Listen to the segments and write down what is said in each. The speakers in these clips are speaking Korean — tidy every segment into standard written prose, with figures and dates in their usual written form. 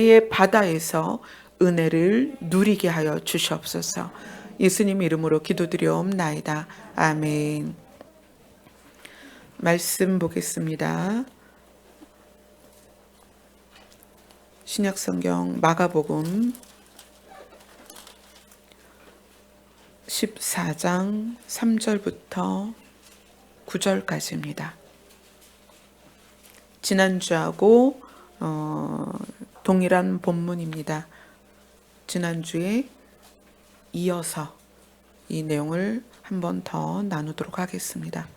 지혜의 바다에서 은혜를 누리게 하여 주시옵소서. 예수님 이름으로 기도드리옵나이다. 아멘. 말씀 보겠습니다. 신약성경 마가복음 14장 3절부터 9절까지입니다. 지난주하고 동일한 본문입니다. 지난주에 이어서 이 내용을 한 번 더 나누도록 하겠습니다.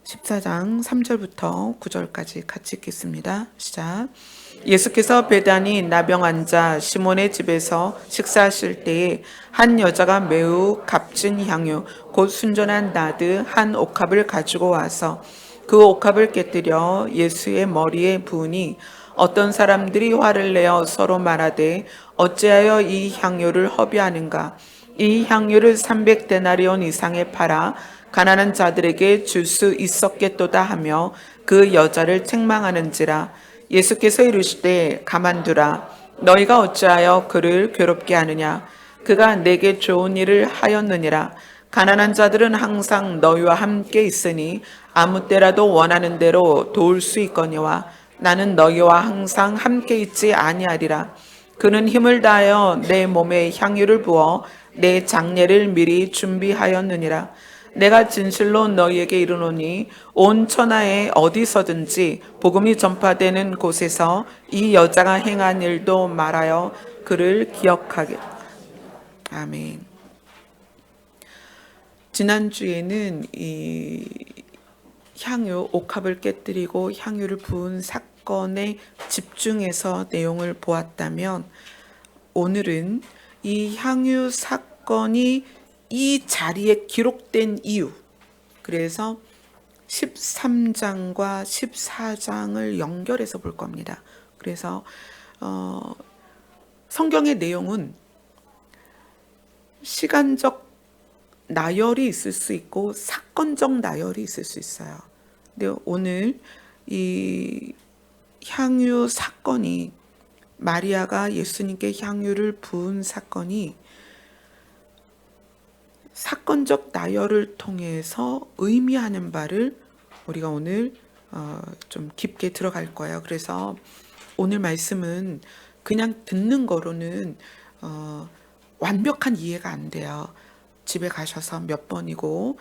14장 3절부터 9절까지 같이 읽겠습니다. 시작. 예수께서 베다니 나병 환자 시몬의 집에서 식사하실 때에 한 여자가 매우 값진 향유 곧 순전한 나드 한 옥합을 가지고 와서 그 옥합을 깨뜨려 예수의 머리에 부으니 어떤 사람들이 화를 내어 서로 말하되 어찌하여 이 향유를 허비하는가. 이 향유를 300데나리온 이상에 팔아 가난한 자들에게 줄 수 있었겠도다 하며 그 여자를 책망하는지라. 예수께서 이르시되 가만두라. 너희가 어찌하여 그를 괴롭게 하느냐. 그가 내게 좋은 일을 하였느니라. 가난한 자들은 항상 너희와 함께 있으니 아무 때라도 원하는 대로 도울 수 있거니와 나는 너희와 항상 함께 있지 아니하리라. 그는 힘을 다하여 내 몸에 향유를 부어 내 장례를 미리 준비하였느니라. 내가 진실로 너희에게 이르노니 온 천하에 어디서든지 복음이 전파되는 곳에서 이 여자가 행한 일도 말하여 그를 기억하겠다. 아멘. 지난주에는 이 향유 옥합을 깨뜨리고 향유를 부은 사건에 집중해서 내용을 보았다면 오늘은 이 향유 사건이 이 자리에 기록된 이유, 그래서 13장과 14장을 연결해서 볼 겁니다. 그래서 성경의 내용은 시간적 나열이 있을 수 있고 사건적 나열이 있을 수 있어요. 근데 오늘 이 향유 사건이, 마리아가 예수님께 향유를 부은 사건이 사건적 나열을 통해서 의미하는 바를 우리가 오늘 좀 깊게 들어갈 거예요. 그래서 오늘 말씀은 그냥 듣는 거로는 완벽한 이해가 안 돼요. 집에 가셔서 몇 번이고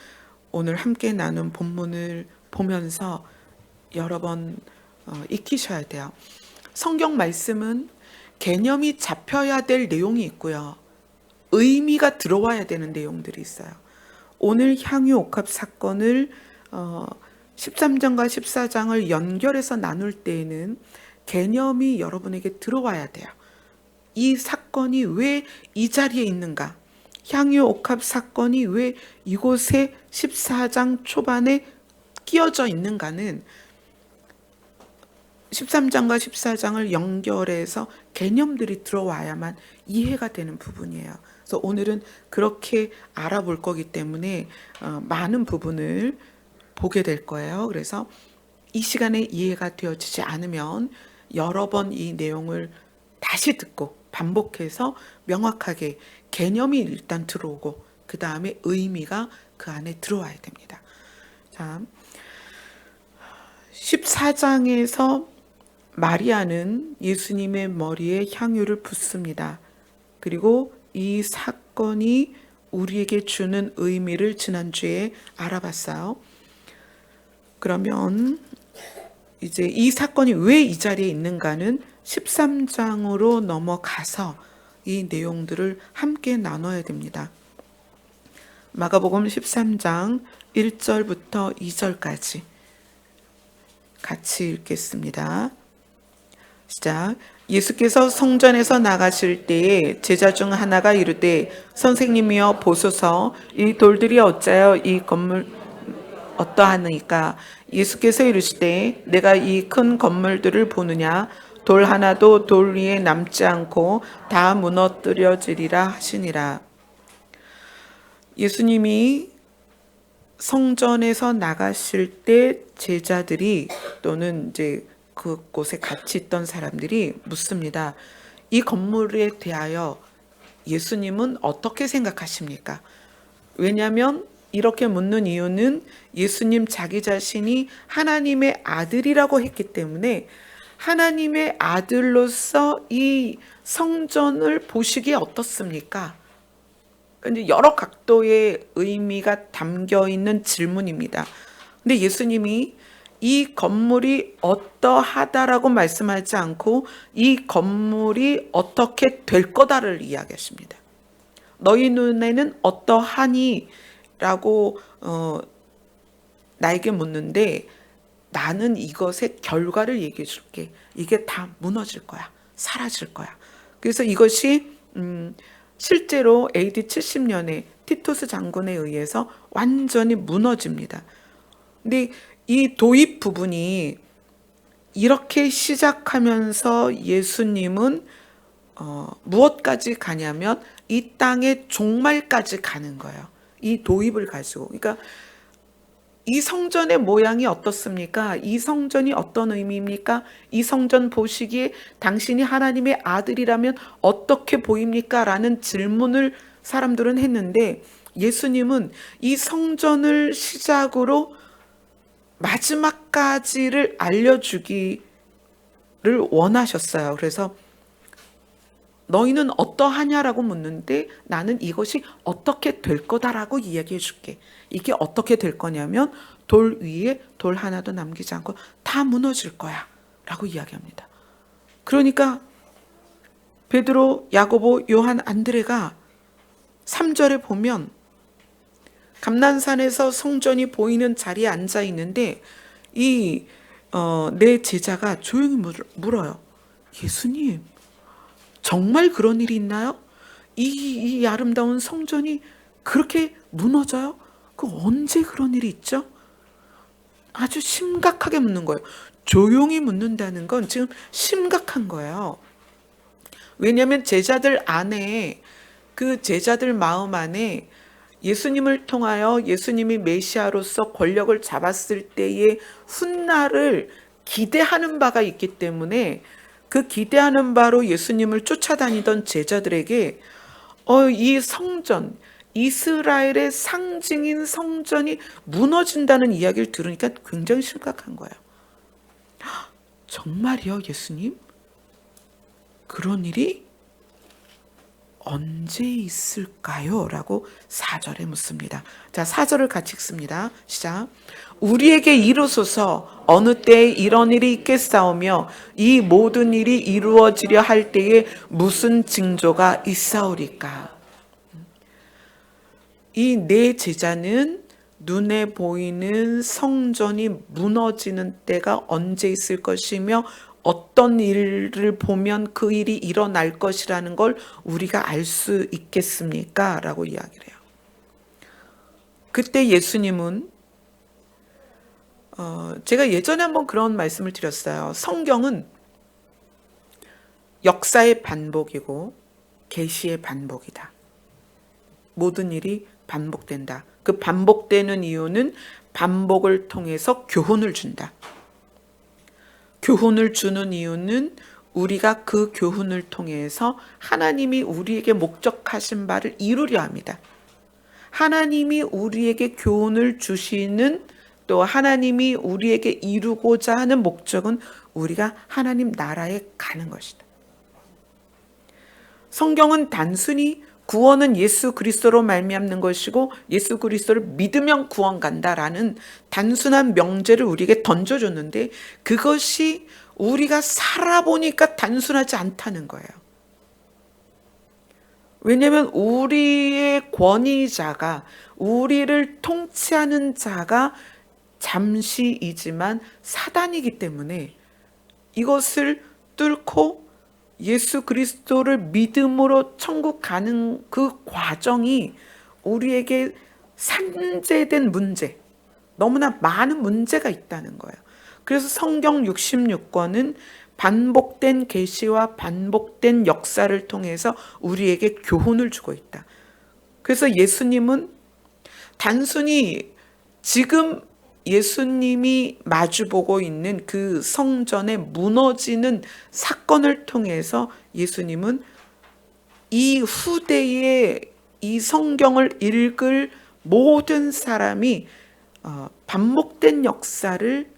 오늘 함께 나눈 본문을 보면서 여러 번 익히셔야 돼요. 성경 말씀은 개념이 잡혀야 될 내용이 있고요. 의미가 들어와야 되는 내용들이 있어요. 오늘 향유 옥합 사건을 13장과 14장을 연결해서 나눌 때에는 개념이 여러분에게 들어와야 돼요. 이 사건이 왜 이 자리에 있는가? 향유 옥합 사건이 왜 이곳에 14장 초반에 끼어져 있는가는 13장과 14장을 연결해서 개념들이 들어와야만 이해가 되는 부분이에요. 그래서 오늘은 그렇게 알아볼 거기 때문에 많은 부분을 보게 될 거예요. 그래서 이 시간에 이해가 되어지지 않으면 여러 번 이 내용을 다시 듣고 반복해서 명확하게 개념이 일단 들어오고 그 다음에 의미가 그 안에 들어와야 됩니다. 자, 14장에서 마리아는 예수님의 머리에 향유를 붓습니다. 그리고 이 사건이 우리에게 주는 의미를 지난주에 알아봤어요. 그러면 이제 이 사건이 왜 이 자리에 있는가는 13장으로 넘어가서 이 내용들을 함께 나눠야 됩니다. 마가복음 13장 1절부터 2절까지 같이 읽겠습니다. 시작. 예수께서 성전에서 나가실 때에 제자 중 하나가 이르되 선생님이여 보소서 이 돌들이 어찌하여 이 건물 어떠하니까. 예수께서 이르시되 내가 이 큰 건물들을 보느냐. 돌 하나도 돌 위에 남지 않고 다 무너뜨려지리라 하시니라. 예수님이 성전에서 나가실 때 제자들이 또는 이제 그곳에 같이 있던 사람들이 묻습니다. 이 건물에 대하여 예수님은 어떻게 생각하십니까? 왜냐하면 이렇게 묻는 이유는 예수님 자기 자신이 하나님의 아들이라고 했기 때문에 하나님의 아들로서 이 성전을 보시기에 어떻습니까? 근데 여러 각도의 의미가 담겨 있는 질문입니다. 근데 예수님이 이 건물이 어떠하다라고 말씀하지 않고 이 건물이 어떻게 될 거다를 이야기하십니다. 너희 눈에는 어떠하니? 라고 나에게 묻는데 나는 이것의 결과를 얘기해 줄게. 이게 다 무너질 거야. 사라질 거야. 그래서 이것이 실제로 AD 70년에 티투스 장군에 의해서 완전히 무너집니다. 근데 이 도입 부분이 이렇게 시작하면서 예수님은 무엇까지 가냐면 이 땅의 종말까지 가는 거예요. 이 도입을 가지고. 그러니까 이 성전의 모양이 어떻습니까? 이 성전이 어떤 의미입니까? 이 성전 보시기에 당신이 하나님의 아들이라면 어떻게 보입니까? 라는 질문을 사람들은 했는데 예수님은 이 성전을 시작으로 마지막까지를 알려주기를 원하셨어요. 그래서 너희는 어떠하냐라고 묻는데 나는 이것이 어떻게 될 거다라고 이야기해 줄게. 이게 어떻게 될 거냐면 돌 위에 돌 하나도 남기지 않고 다 무너질 거야 라고 이야기합니다. 그러니까 베드로, 야고보, 요한, 안드레가 3절에 보면 감난산에서 성전이 보이는 자리에 앉아 있는데 이 내 제자가 조용히 물어요. 예수님, 정말 그런 일이 있나요? 이 아름다운 성전이 그렇게 무너져요? 그 언제 그런 일이 있죠? 아주 심각하게 묻는 거예요. 조용히 묻는다는 건 지금 심각한 거예요. 왜냐하면 제자들 안에 그 제자들 마음 안에 예수님을 통하여 예수님이 메시아로서 권력을 잡았을 때의 훗날을 기대하는 바가 있기 때문에 그 기대하는 바로 예수님을 쫓아다니던 제자들에게 이 성전, 이스라엘의 상징인 성전이 무너진다는 이야기를 들으니까 굉장히 심각한 거예요. 정말이요, 예수님? 그런 일이 언제 있을까요? 라고 4절에 묻습니다. 자, 4절을 같이 읽습니다. 시작. 우리에게 이르소서 어느 때에 이런 일이 있겠사오며 이 모든 일이 이루어지려 할 때에 무슨 징조가 있사오리까? 이 네 제자는 눈에 보이는 성전이 무너지는 때가 언제 있을 것이며 어떤 일을 보면 그 일이 일어날 것이라는 걸 우리가 알 수 있겠습니까? 라고 이야기를 해요. 그때 예수님은 제가 예전에 한번 그런 말씀을 드렸어요. 성경은 역사의 반복이고 계시의 반복이다. 모든 일이 반복된다. 그 반복되는 이유는 반복을 통해서 교훈을 준다. 교훈을 주는 이유는 우리가 그 교훈을 통해서 하나님이 우리에게 목적하신 바를 이루려 합니다. 하나님이 우리에게 교훈을 주시는 또 하나님이 우리에게 이루고자 하는 목적은 우리가 하나님 나라에 가는 것이다. 성경은 단순히 구원은 예수 그리스도로 말미암는 것이고 예수 그리스도를 믿으면 구원 간다라는 단순한 명제를 우리에게 던져줬는데 그것이 우리가 살아보니까 단순하지 않다는 거예요. 왜냐하면 우리의 권위자가 우리를 통치하는 자가 잠시이지만 사단이기 때문에 이것을 뚫고 예수 그리스도를 믿음으로 천국 가는 그 과정이 우리에게 산재된 문제, 너무나 많은 문제가 있다는 거예요. 그래서 성경 66권은 반복된 계시와 반복된 역사를 통해서 우리에게 교훈을 주고 있다. 그래서 예수님은 단순히 지금 예수님이 마주보고 있는 그 성전의 무너지는 사건을 통해서 예수님은 이 후대에 이 성경을 읽을 모든 사람이 반복된 역사를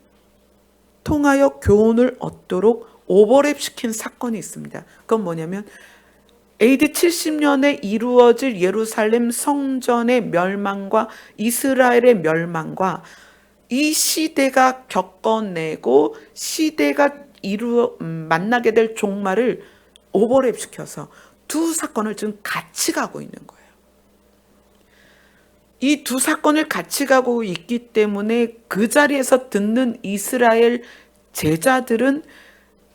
통하여 교훈을 얻도록 오버랩시킨 사건이 있습니다. 그건 뭐냐면 AD 70년에 이루어질 예루살렘 성전의 멸망과 이스라엘의 멸망과 이 시대가 겪어내고 시대가 만나게 될 종말을 오버랩시켜서 두 사건을 지금 같이 가고 있는 거예요. 이 두 사건을 같이 가고 있기 때문에 그 자리에서 듣는 이스라엘 제자들은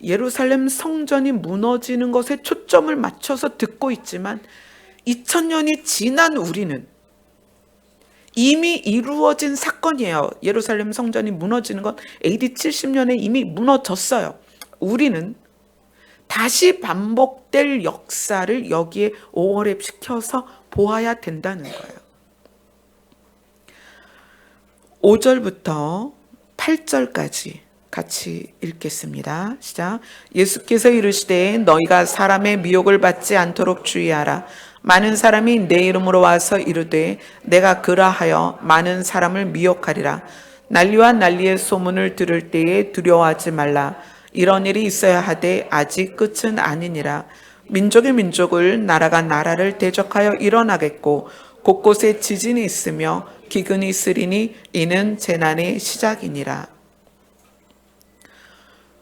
예루살렘 성전이 무너지는 것에 초점을 맞춰서 듣고 있지만 2000년이 지난 우리는 이미 이루어진 사건이에요. 예루살렘 성전이 무너지는 건 AD 70년에 이미 무너졌어요. 우리는 다시 반복될 역사를 여기에 오버랩 시켜서 보아야 된다는 거예요. 5절부터 8절까지 같이 읽겠습니다. 시작. 예수께서 이르시되 너희가 사람의 미혹을 받지 않도록 주의하라. 많은 사람이 내 이름으로 와서 이르되 내가 그라하여 많은 사람을 미혹하리라. 난리와 난리의 소문을 들을 때에 두려워하지 말라. 이런 일이 있어야 하되 아직 끝은 아니니라. 민족이 민족을 나라가 나라를 대적하여 일어나겠고 곳곳에 지진이 있으며 기근이 있으리니 이는 재난의 시작이니라.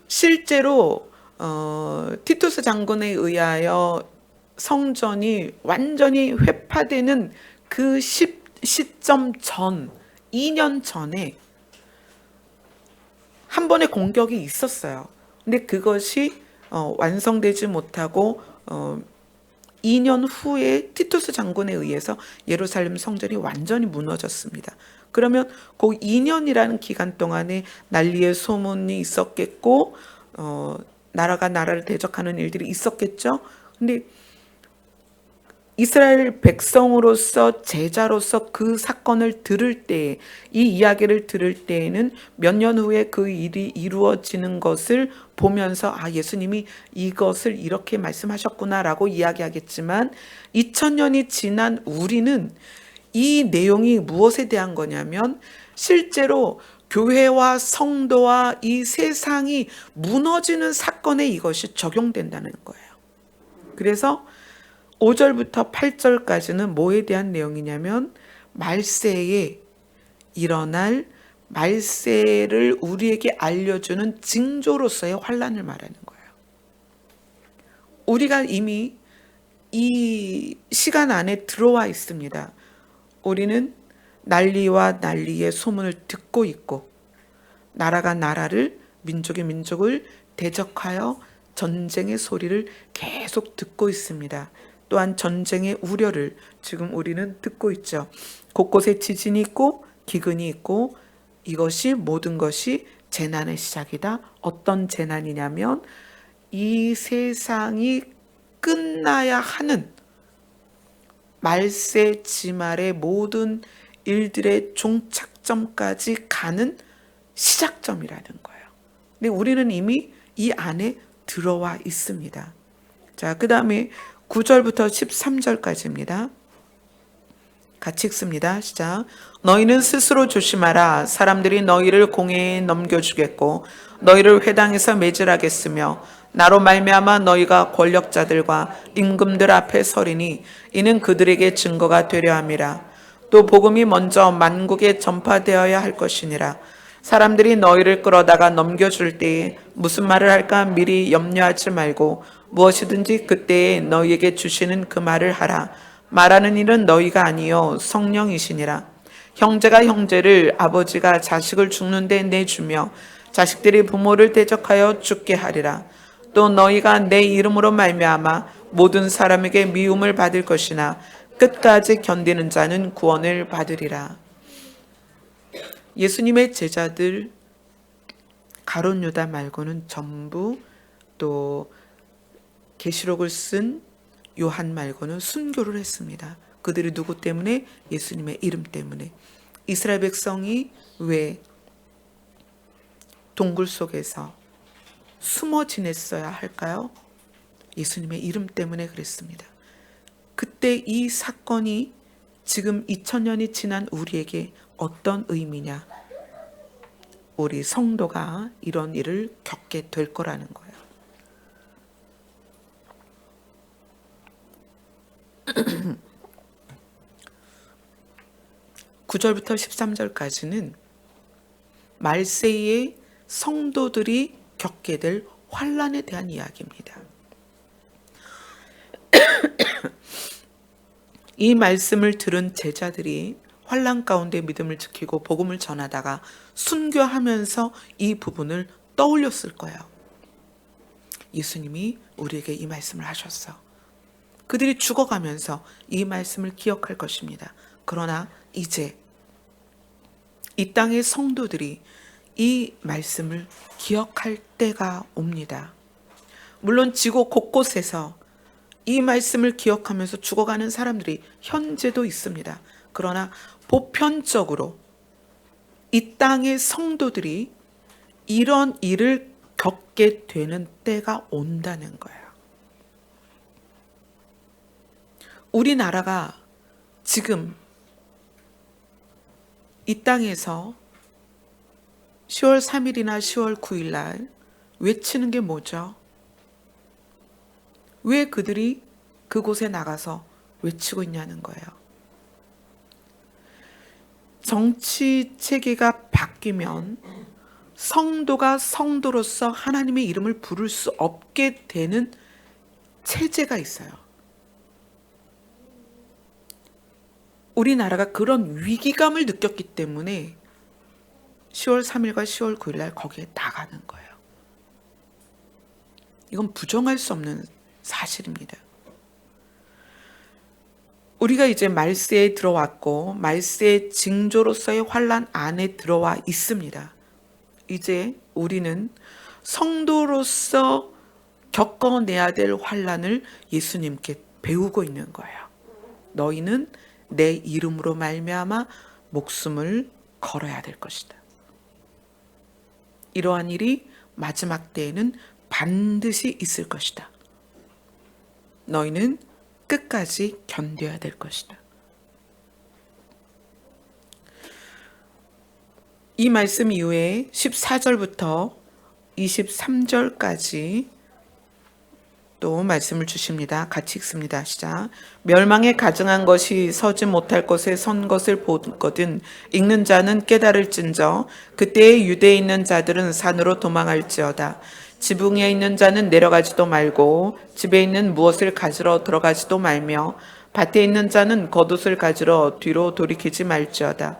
실제로 티투스 장군에 의하여 성전이 완전히 회파되는 그 시점 전 2년 전에 한 번의 공격이 있었어요. 근데 그것이 완성되지 못하고 2년 후에 티투스 장군에 의해서 예루살렘 성전이 완전히 무너졌습니다. 그러면 그 2년이라는 기간 동안에 난리의 소문이 있었겠고 나라가 나라를 대적하는 일들이 있었겠죠. 근데 이스라엘 백성으로서 제자로서 그 사건을 들을 때, 이 이야기를 들을 때에는 몇 년 후에 그 일이 이루어지는 것을 보면서 예수님이 이것을 이렇게 말씀하셨구나라고 이야기하겠지만 2000년이 지난 우리는 이 내용이 무엇에 대한 거냐면 실제로 교회와 성도와 이 세상이 무너지는 사건에 이것이 적용된다는 거예요. 그래서 5절부터 8절까지는 뭐에 대한 내용이냐면 말세에 일어날 말세를 우리에게 알려주는 징조로서의 환란을 말하는 거예요. 우리가 이미 이 시간 안에 들어와 있습니다. 우리는 난리와 난리의 소문을 듣고 있고 나라가 나라를 민족이 민족을 대적하여 전쟁의 소리를 계속 듣고 있습니다. 또한 전쟁의 우려를 지금 우리는 듣고 있죠. 곳곳에 지진이 있고 기근이 있고 이것이 모든 것이 재난의 시작이다. 어떤 재난이냐면 이 세상이 끝나야 하는 말세 지말의 모든 일들의 종착점까지 가는 시작점이라는 거예요. 근데 우리는 이미 이 안에 들어와 있습니다. 자, 그 다음에 9절부터 13절까지입니다. 같이 읽습니다. 시작. 너희는 스스로 조심하라. 사람들이 너희를 공회에 넘겨주겠고 너희를 회당에서 매질하겠으며 나로 말미암아 너희가 권력자들과 임금들 앞에 서리니 이는 그들에게 증거가 되려 함이라. 또 복음이 먼저 만국에 전파되어야 할 것이니라. 사람들이 너희를 끌어다가 넘겨줄 때에 무슨 말을 할까 미리 염려하지 말고 무엇이든지 그때에 너희에게 주시는 그 말을 하라. 말하는 일은 너희가 아니요 성령이시니라. 형제가 형제를 아버지가 자식을 죽는 데 내주며 자식들이 부모를 대적하여 죽게 하리라. 또 너희가 내 이름으로 말미암아 모든 사람에게 미움을 받을 것이나 끝까지 견디는 자는 구원을 받으리라. 예수님의 제자들 가룟 유다 말고는 전부 또 계시록을 쓴 요한 말고는 순교를 했습니다. 그들이 누구 때문에? 예수님의 이름 때문에. 이스라엘 백성이 왜 동굴 속에서 숨어 지냈어야 할까요? 예수님의 이름 때문에 그랬습니다. 그때 이 사건이 지금 2000년이 지난 우리에게 어떤 의미냐? 우리 성도가 이런 일을 겪게 될 거라는 거예요. (9절부터) (13절까지는) 말세의 성도들이 겪게 될 환난에 대한 이야기입니다. 이 말씀을 들은 제자들이 환난 가운데 믿음을 지키고 복음을 전하다가 순교하면서 이 부분을 떠올렸을 거예요. 예수님이 우리에게 이 말씀을 하셨어. 그들이 죽어가면서 이 말씀을 기억할 것입니다. 그러나 이제 이 땅의 성도들이 이 말씀을 기억할 때가 옵니다. 물론 지구 곳곳에서 이 말씀을 기억하면서 죽어가는 사람들이 현재도 있습니다. 그러나 보편적으로 이 땅의 성도들이 이런 일을 겪게 되는 때가 온다는 거예요. 우리나라가 지금 이 땅에서 10월 3일이나 10월 9일 날 외치는 게 뭐죠? 왜 그들이 그곳에 나가서 외치고 있냐는 거예요. 정치 체계가 바뀌면 성도가 성도로서 하나님의 이름을 부를 수 없게 되는 체제가 있어요. 우리나라가 그런 위기감을 느꼈기 때문에 10월 3일과 10월 9일 날 거기에 나가는 거예요. 이건 부정할 수 없는 사실입니다. 우리가 이제 말세에 들어왔고 말세의 징조로서의 환난 안에 들어와 있습니다. 이제 우리는 성도로서 겪어내야 될 환난을 예수님께 배우고 있는 거예요. 너희는 내 이름으로 말미암아 목숨을 걸어야 될 것이다. 이러한 일이 마지막 때에는 반드시 있을 것이다. 너희는 끝까지 견뎌야 될 것이다. 이 말씀 이후에 14절부터 23절까지 또 말씀을 주십니다. 같이 읽습니다. 시작. 멸망에 가증한 것이 서지 못할 곳에 선 것을 보거든 읽는 자는 깨달을진저 그때에 유대에 있는 자들은 산으로 도망할지어다. 지붕 위에 있는 자는 내려가지도 말고 집에 있는 무엇을 가지러 들어가지도 말며 밭에 있는 자는 겉옷을 가지러 뒤로 돌이키지 말지어다.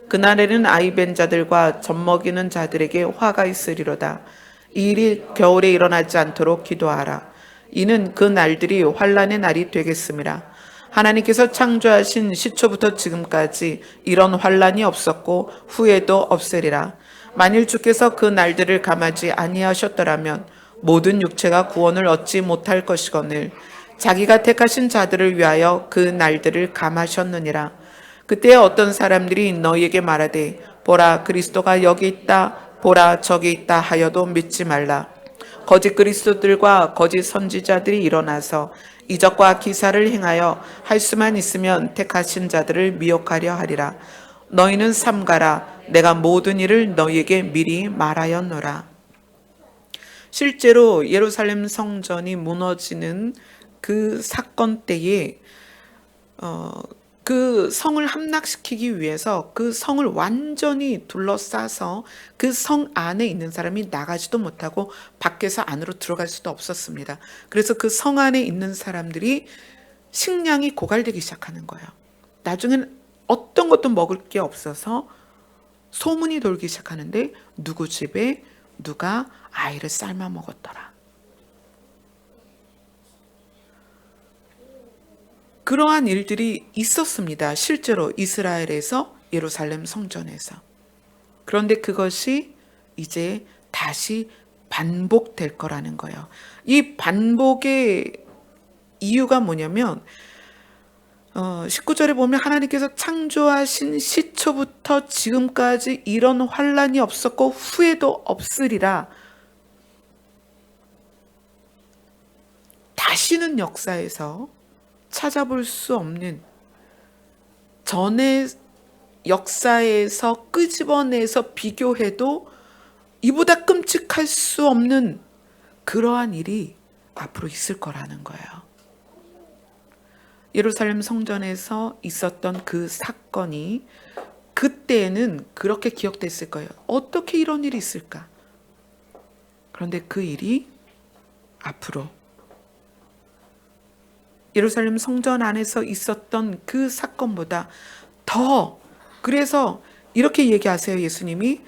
그날에는 아이 뵌 자들과 젖 먹이는 자들에게 화가 있으리로다. 이 일이 겨울에 일어나지 않도록 기도하라. 이는 그 날들이 환난의 날이 되겠음이라. 하나님께서 창조하신 시초부터 지금까지 이런 환난이 없었고 후에도 없으리라. 만일 주께서 그 날들을 감하지 아니하셨더라면 모든 육체가 구원을 얻지 못할 것이거늘 자기가 택하신 자들을 위하여 그 날들을 감하셨느니라. 그때 어떤 사람들이 너희에게 말하되 보라 그리스도가 여기 있다 보라 저기 있다 하여도 믿지 말라. 거짓 그리스도들과 거짓 선지자들이 일어나서 이적과 기사를 행하여 할 수만 있으면 택하신 자들을 미혹하려 하리라. 너희는 삼가라. 내가 모든 일을 너희에게 미리 말하였노라. 실제로 예루살렘 성전이 무너지는 그 사건 때에 그 성을 함락시키기 위해서 그 성을 완전히 둘러싸서 그 성 안에 있는 사람이 나가지도 못하고 밖에서 안으로 들어갈 수도 없었습니다. 그래서 그 성 안에 있는 사람들이 식량이 고갈되기 시작하는 거예요. 나중엔 어떤 것도 먹을 게 없어서 소문이 돌기 시작하는데 누구 집에 누가 아이를 삶아 먹었더라. 그러한 일들이 있었습니다. 실제로 이스라엘에서 예루살렘 성전에서. 그런데 그것이 이제 다시 반복될 거라는 거예요. 이 반복의 이유가 뭐냐면 19절에 보면 하나님께서 창조하신 시초부터 지금까지 이런 환란이 없었고 후에도 없으리라. 다시는 역사에서 찾아볼 수 없는, 전의 역사에서 끄집어내서 비교해도 이보다 끔찍할 수 없는 그러한 일이 앞으로 있을 거라는 거예요. 예루살렘 성전에서 있었던 그 사건이 그때는 그렇게 기억됐을 거예요. 어떻게 이런 일이 있을까? 그런데 그 일이 앞으로 예루살렘 성전 안에서 있었던 그 사건보다 더, 그래서 이렇게 얘기하세요. 예수님이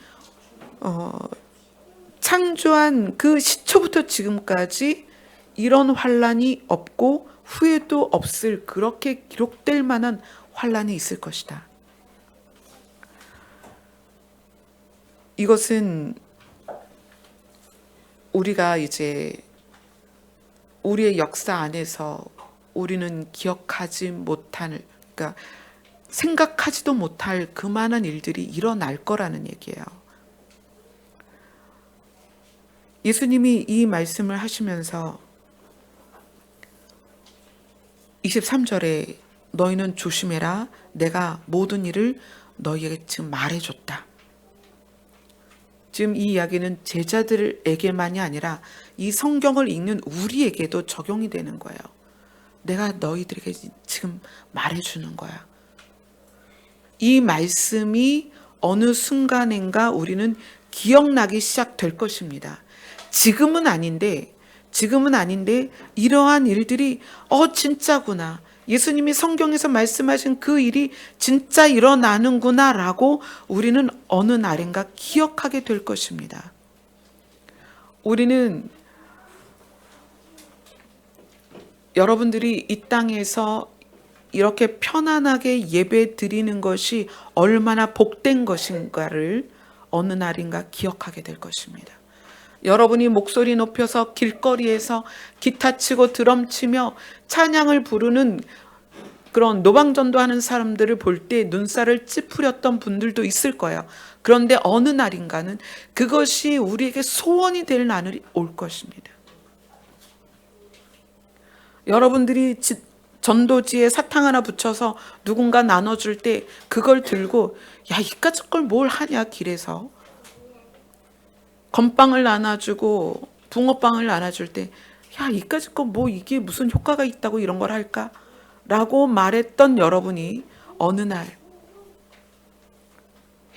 창조한 그 시초부터 지금까지 이런 환란이 없고 후에도 없을, 그렇게 기록될 만한 환란이 있을 것이다. 이것은 우리가 이제 우리의 역사 안에서 우리는 기억하지 못할, 그러니까 생각하지도 못할 그만한 일들이 일어날 거라는 얘기예요. 예수님이 이 말씀을 하시면서 23절에 너희는 조심해라. 내가 모든 일을 너희에게 지금 말해줬다. 지금 이 이야기는 제자들에게만이 아니라 이 성경을 읽는 우리에게도 적용이 되는 거예요. 내가 너희들에게 지금 말해주는 거야. 이 말씀이 어느 순간인가 우리는 기억나기 시작될 것입니다. 지금은 아닌데 이러한 일들이 진짜구나. 예수님이 성경에서 말씀하신 그 일이 진짜 일어나는구나 라고 우리는 어느 날인가 기억하게 될 것입니다. 우리는 여러분들이 이 땅에서 이렇게 편안하게 예배 드리는 것이 얼마나 복된 것인가를 어느 날인가 기억하게 될 것입니다. 여러분이 목소리 높여서 길거리에서 기타 치고 드럼 치며 찬양을 부르는 그런 노방전도 하는 사람들을 볼 때 눈살을 찌푸렸던 분들도 있을 거예요. 그런데 어느 날인가는 그것이 우리에게 소원이 될 날이 올 것입니다. 여러분들이 전도지에 사탕 하나 붙여서 누군가 나눠줄 때 그걸 들고 야, 이까짓 걸 뭘 하냐 길에서. 건빵을 나눠주고 붕어빵을 나눠줄 때 야, 이까짓 거 뭐 이게 무슨 효과가 있다고 이런 걸 할까? 라고 말했던 여러분이 어느 날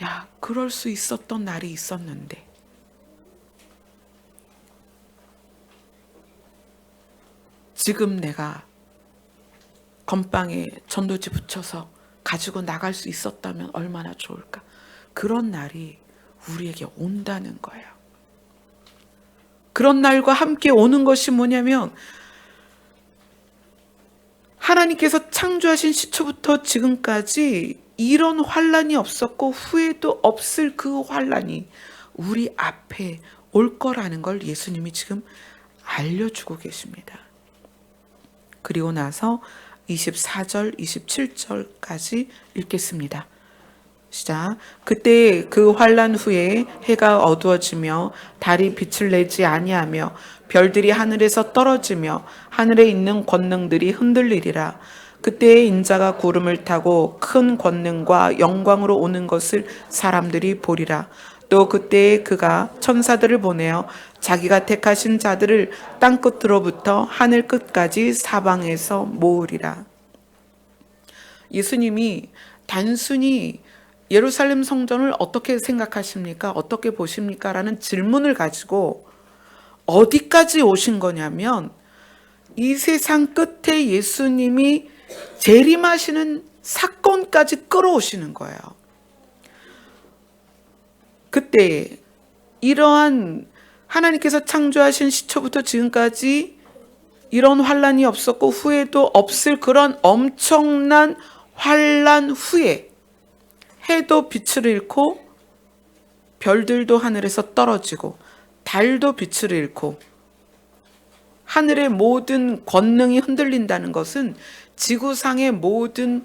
야, 그럴 수 있었던 날이 있었는데 지금 내가 건빵에 전도지 붙여서 가지고 나갈 수 있었다면 얼마나 좋을까? 그런 날이 우리에게 온다는 거예요. 그런 날과 함께 오는 것이 뭐냐면 하나님께서 창조하신 시초부터 지금까지 이런 환란이 없었고 후에도 없을 그 환란이 우리 앞에 올 거라는 걸 예수님이 지금 알려주고 계십니다. 그리고 나서 24절, 27절까지 읽겠습니다. 시작. 그때 그 환란 후에 해가 어두워지며 달이 빛을 내지 아니하며 별들이 하늘에서 떨어지며 하늘에 있는 권능들이 흔들리리라. 그때에 인자가 구름을 타고 큰 권능과 영광으로 오는 것을 사람들이 보리라. 또 그때에 그가 천사들을 보내어 자기가 택하신 자들을 땅 끝으로부터 하늘 끝까지 사방에서 모으리라. 예수님이 단순히 예루살렘 성전을 어떻게 생각하십니까? 어떻게 보십니까? 라는 질문을 가지고 어디까지 오신 거냐면 이 세상 끝에 예수님이 재림하시는 사건까지 끌어오시는 거예요. 그때 이러한 하나님께서 창조하신 시초부터 지금까지 이런 환란이 없었고 후에도 없을 그런 엄청난 환란 후에 해도 빛을 잃고 별들도 하늘에서 떨어지고 달도 빛을 잃고 하늘의 모든 권능이 흔들린다는 것은 지구상의 모든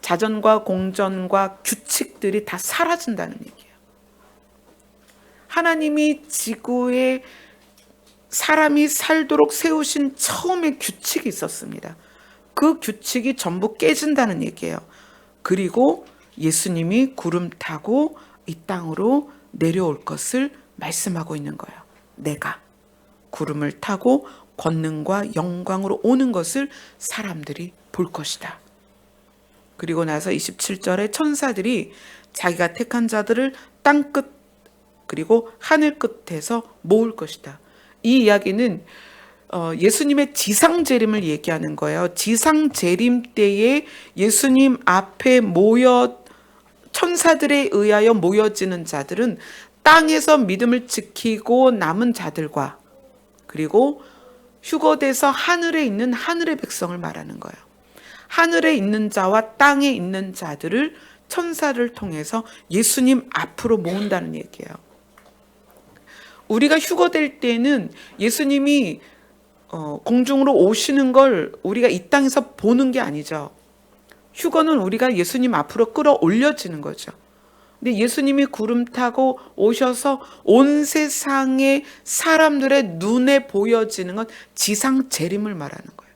자전과 공전과 규칙들이 다 사라진다는 얘기예요. 하나님이 지구에 사람이 살도록 세우신 처음의 규칙이 있었습니다. 그 규칙이 전부 깨진다는 얘기예요. 그리고 예수님이 구름 타고 이 땅으로 내려올 것을 말씀하고 있는 거예요. 내가 구름을 타고 권능과 영광으로 오는 것을 사람들이 볼 것이다. 그리고 나서 27절에 천사들이 자기가 택한 자들을 땅끝 그리고 하늘 끝에서 모을 것이다. 이 이야기는 예수님의 지상 재림을 얘기하는 거예요. 지상 재림 때에 예수님 앞에 천사들에 의하여 모여지는 자들은 땅에서 믿음을 지키고 남은 자들과 그리고 휴거돼서 하늘에 있는 하늘의 백성을 말하는 거예요. 하늘에 있는 자와 땅에 있는 자들을 천사를 통해서 예수님 앞으로 모은다는 얘기예요. 우리가 휴거될 때는 예수님이 공중으로 오시는 걸 우리가 이 땅에서 보는 게 아니죠. 휴거는 우리가 예수님 앞으로 끌어올려지는 거죠. 근데 예수님이 구름 타고 오셔서 온 세상의 사람들의 눈에 보여지는 건 지상 재림을 말하는 거예요.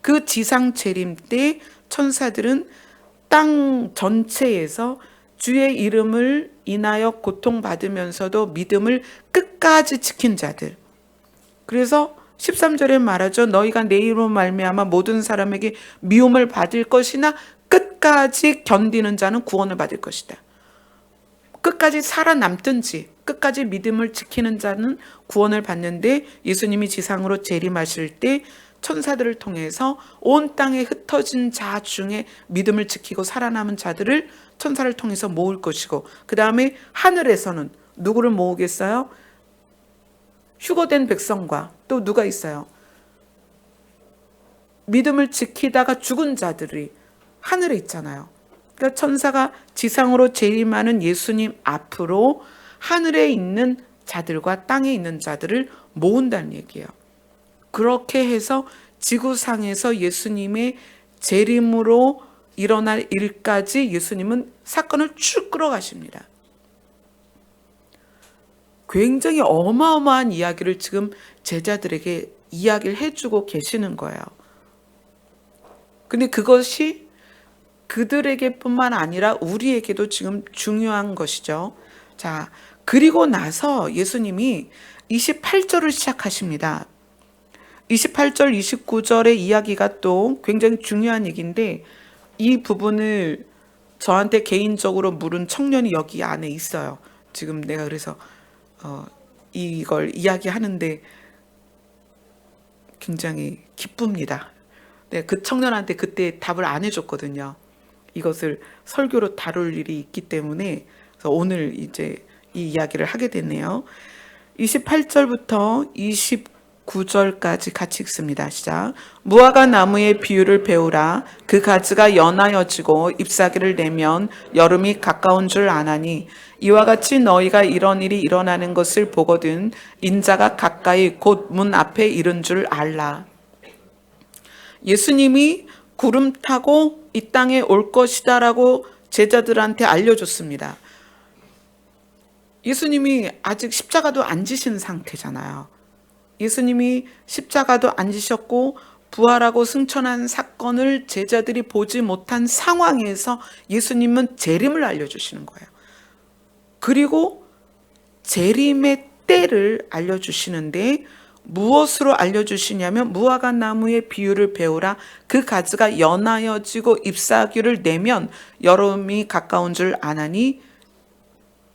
그 지상 재림 때 천사들은 땅 전체에서 주의 이름을 인하여 고통받으면서도 믿음을 끝까지 지킨 자들. 그래서 13절에 말하죠. 너희가 내 이름으로 말미암아 모든 사람에게 미움을 받을 것이나 끝까지 견디는 자는 구원을 받을 것이다. 끝까지 살아남든지 끝까지 믿음을 지키는 자는 구원을 받는데 예수님이 지상으로 재림하실 때 천사들을 통해서 온 땅에 흩어진 자 중에 믿음을 지키고 살아남은 자들을 천사를 통해서 모을 것이고 그 다음에 하늘에서는 누구를 모으겠어요? 휴거된 백성과 또 누가 있어요? 믿음을 지키다가 죽은 자들이 하늘에 있잖아요. 그러니까 천사가 지상으로 재림하는 예수님 앞으로 하늘에 있는 자들과 땅에 있는 자들을 모은다는 얘기예요. 그렇게 해서 지구상에서 예수님의 재림으로 일어날 일까지 예수님은 사건을 쭉 끌어가십니다. 굉장히 어마어마한 이야기를 지금 제자들에게 이야기를 해주고 계시는 거예요. 근데 그것이 그들에게뿐만 아니라 우리에게도 지금 중요한 것이죠. 자, 그리고 나서 예수님이 28절을 시작하십니다. 28절, 29절의 이야기가 또 굉장히 중요한 얘기인데 이 부분을 저한테 개인적으로 물은 청년이 여기 안에 있어요. 지금 내가 그래서 이걸 이야기하는데 굉장히 기쁩니다. 네, 그 청년한테 그때 답을 안 해줬거든요. 이것을 설교로 다룰 일이 있기 때문에 그래서 오늘 이제 이 이야기를 하게 됐네요. 28절부터 29절까지 같이 읽습니다. 시작. 무화과 나무의 비유를 배우라. 그 가지가 연하여지고 잎사귀를 내면 여름이 가까운 줄 아나니 이와 같이 너희가 이런 일이 일어나는 것을 보거든 인자가 가까이 곧 문 앞에 이른 줄 알라. 예수님이 구름 타고 이 땅에 올 것이다라고 제자들한테 알려줬습니다. 예수님이 아직 십자가도 안 지신 상태잖아요. 예수님이 십자가도 안 지셨고 부활하고 승천한 사건을 제자들이 보지 못한 상황에서 예수님은 재림을 알려주시는 거예요. 그리고 재림의 때를 알려주시는데 무엇으로 알려주시냐면 무화과 나무의 비유를 배우라. 그 가지가 연하여지고 잎사귀를 내면 여름이 가까운 줄 아나니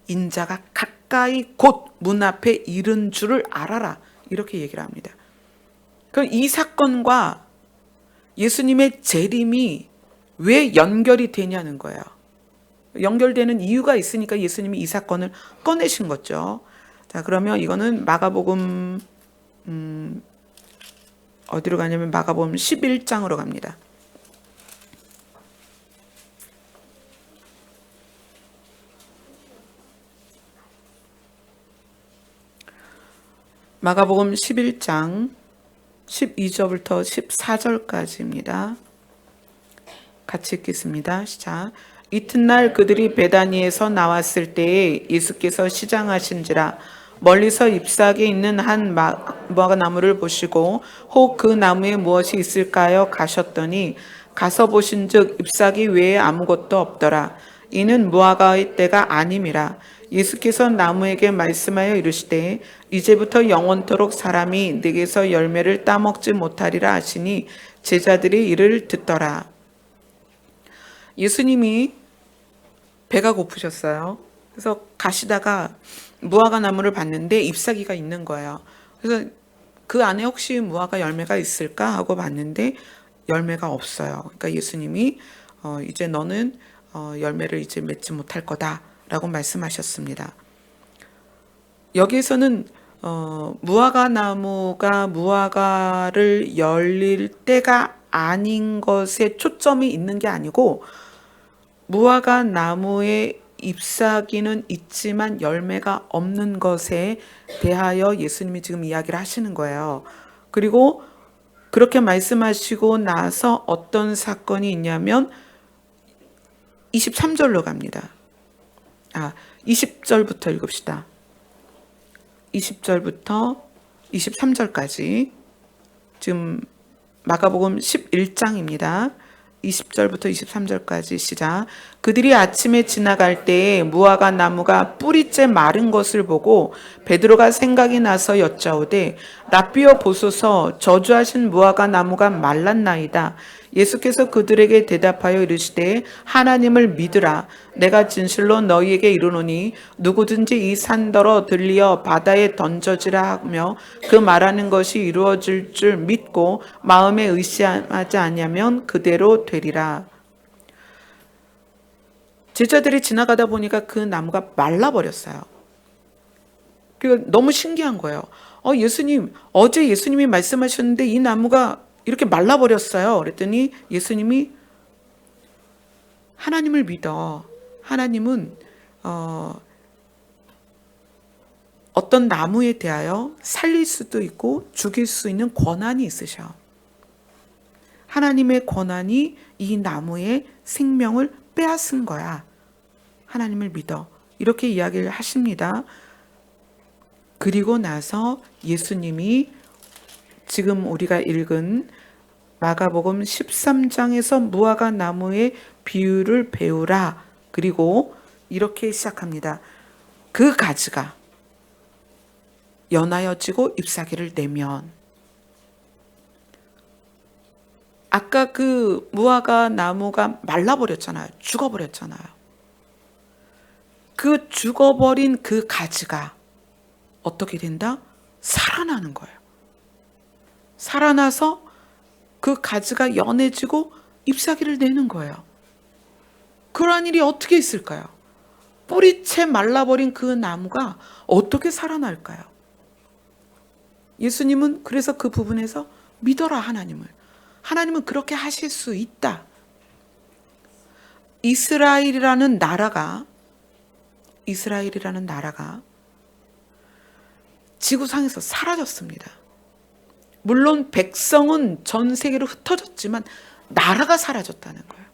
인자가 가까이 곧 문 앞에 이른 줄을 알아라. 이렇게 얘기를 합니다. 그럼 이 사건과 예수님의 재림이 왜 연결이 되냐는 거예요. 연결되는 이유가 있으니까 예수님이 이 사건을 꺼내신 거죠. 자, 그러면 이거는 마가복음 어디로 가냐면 마가복음 11장으로 갑니다. 마가복음 11장 12절부터 14절까지입니다. 같이 읽겠습니다. 시작. 이튿날 그들이 베다니에서 나왔을 때에 예수께서 시장하신지라 멀리서 잎사귀에 있는 한 무화과 나무를 보시고 혹 그 나무에 무엇이 있을까요? 가셨더니 가서 보신즉 잎사귀 외에 아무것도 없더라. 이는 무화과의 때가 아님이라. 예수께서 나무에게 말씀하여 이르시되 이제부터 영원토록 사람이 네게서 열매를 따먹지 못하리라 하시니 제자들이 이를 듣더라. 예수님이 배가 고프셨어요. 그래서 가시다가 무화과 나무를 봤는데 잎사귀가 있는 거예요. 그래서 그 안에 혹시 무화과 열매가 있을까 하고 봤는데 열매가 없어요. 그러니까 예수님이 이제 너는 열매를 이제 맺지 못할 거다라고 말씀하셨습니다. 여기에서는 무화과 나무가 무화과를 열릴 때가 아닌 것에 초점이 있는 게 아니고 무화과 나무의 잎사귀는 있지만 열매가 없는 것에 대하여 예수님이 지금 이야기를 하시는 거예요. 그리고 그렇게 말씀하시고 나서 어떤 사건이 있냐면 23절로 갑니다. 20절부터 읽읍시다. 20절부터 23절까지 지금 마가복음 11장입니다. 20절부터 23절까지 시작. 그들이 아침에 지나갈 때에 무화과 나무가 뿌리째 마른 것을 보고 베드로가 생각이 나서 여짜오되 랍비여 보소서 저주하신 무화과 나무가 말랐나이다. 예수께서 그들에게 대답하여 이르시되 하나님을 믿으라. 내가 진실로 너희에게 이르노니 누구든지 이 산더러 들리어 바다에 던져지라 하며 그 말하는 것이 이루어질 줄 믿고 마음에 의심하지 아니하면 그대로 되리라. 제자들이 지나가다 보니까 그 나무가 말라버렸어요. 너무 신기한 거예요. 예수님, 어제 예수님이 말씀하셨는데 이 나무가 이렇게 말라버렸어요. 그랬더니 예수님이 하나님을 믿어. 하나님은 어떤 나무에 대하여 살릴 수도 있고 죽일 수 있는 권한이 있으셔. 하나님의 권한이 이 나무의 생명을 빼앗은 거야. 하나님을 믿어. 이렇게 이야기를 하십니다. 그리고 나서 예수님이 지금 우리가 읽은 마가복음 13장에서 무화과 나무의 비유를 배우라. 그리고 이렇게 시작합니다. 그 가지가 연하여지고 잎사귀를 내면, 아까 그 무화과 나무가 말라버렸잖아요. 죽어버렸잖아요. 그 죽어버린 그 가지가 어떻게 된다? 살아나는 거예요. 살아나서 그 가지가 연해지고 잎사귀를 내는 거예요. 그러한 일이 어떻게 있을까요? 뿌리채 말라버린 그 나무가 어떻게 살아날까요? 예수님은 그래서 그 부분에서 믿어라 하나님을. 하나님은 그렇게 하실 수 있다. 이스라엘이라는 나라가 지구상에서 사라졌습니다. 물론 백성은 전 세계로 흩어졌지만 나라가 사라졌다는 거예요.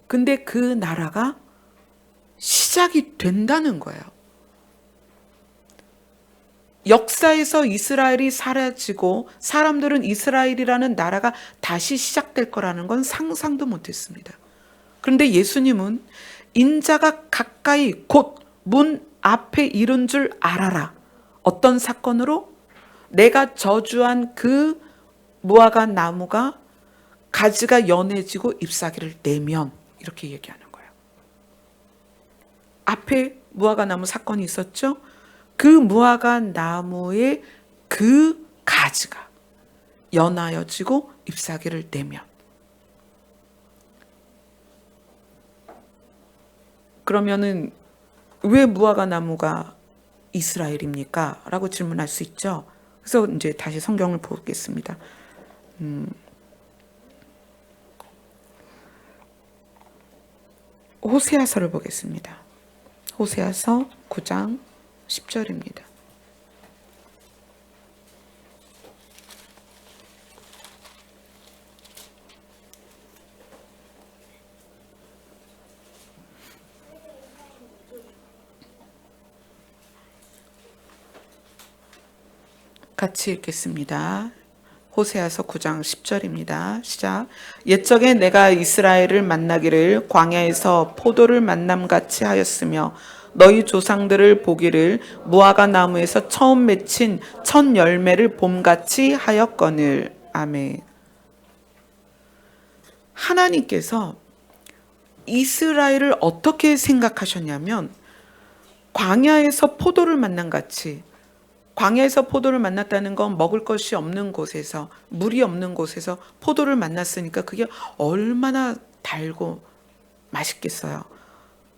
근데 그 나라가 시작이 된다는 거예요. 역사에서 이스라엘이 사라지고 사람들은 이스라엘이라는 나라가 다시 시작될 거라는 건 상상도 못했습니다. 그런데 예수님은 인자가 가까이 곧 문 앞에 이른 줄 알아라. 어떤 사건으로? 내가 저주한 그 무화과 나무가 가지가 연해지고 잎사귀를 내면, 이렇게 얘기하는 거예요. 앞에 무화과 나무 사건이 있었죠? 그 무화과 나무의 그 가지가 연하여지고 잎사귀를 내면. 그러면은 왜 무화과 나무가 이스라엘입니까? 라고 질문할 수 있죠. 그래서 이제 다시 성경을 보겠습니다. 호세아서를 보겠습니다. 호세아서 9장 10절입니다. 같이 읽겠습니다. 호세아서 9장 10절입니다. 시작. 옛적에 내가 이스라엘을 만나기를 광야에서 포도를 만남같이 하였으며 너희 조상들을 보기를 무화과 나무에서 처음 맺힌 첫 열매를 봄같이 하였거늘. 아멘. 하나님께서 이스라엘을 어떻게 생각하셨냐면 광야에서 포도를 만난 같이, 광야에서 포도를 만났다는 건 먹을 것이 없는 곳에서, 물이 없는 곳에서 포도를 만났으니까 그게 얼마나 달고 맛있겠어요.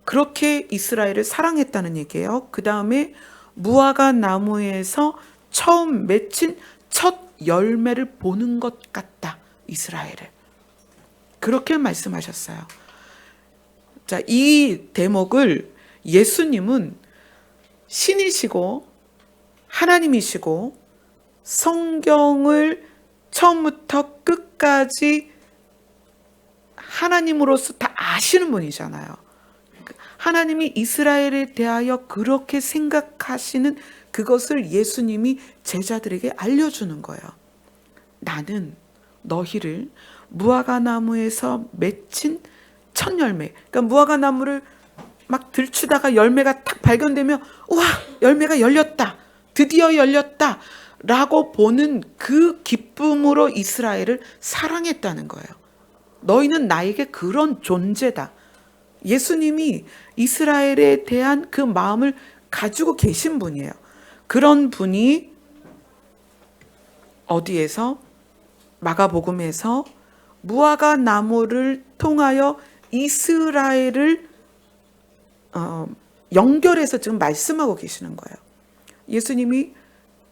그렇게 이스라엘을 사랑했다는 얘기예요. 그 다음에 무화과 나무에서 처음 맺힌 첫 열매를 보는 것 같다, 이스라엘을. 그렇게 말씀하셨어요. 자, 이 대목을 예수님은 신이시고 하나님이시고 성경을 처음부터 끝까지 하나님으로서 다 아시는 분이잖아요. 하나님이 이스라엘에 대하여 그렇게 생각하시는 그것을 예수님이 제자들에게 알려주는 거예요. 나는 너희를 무화과 나무에서 맺힌 첫 열매, 그러니까 무화과 나무를 막 들추다가 열매가 탁 발견되면 우와, 열매가 열렸다, 드디어 열렸다 라고 보는 그 기쁨으로 이스라엘을 사랑했다는 거예요. 너희는 나에게 그런 존재다. 예수님이 이스라엘에 대한 그 마음을 가지고 계신 분이에요. 그런 분이 어디에서? 마가복음에서 무화과 나무를 통하여 이스라엘을 연결해서 지금 말씀하고 계시는 거예요. 예수님이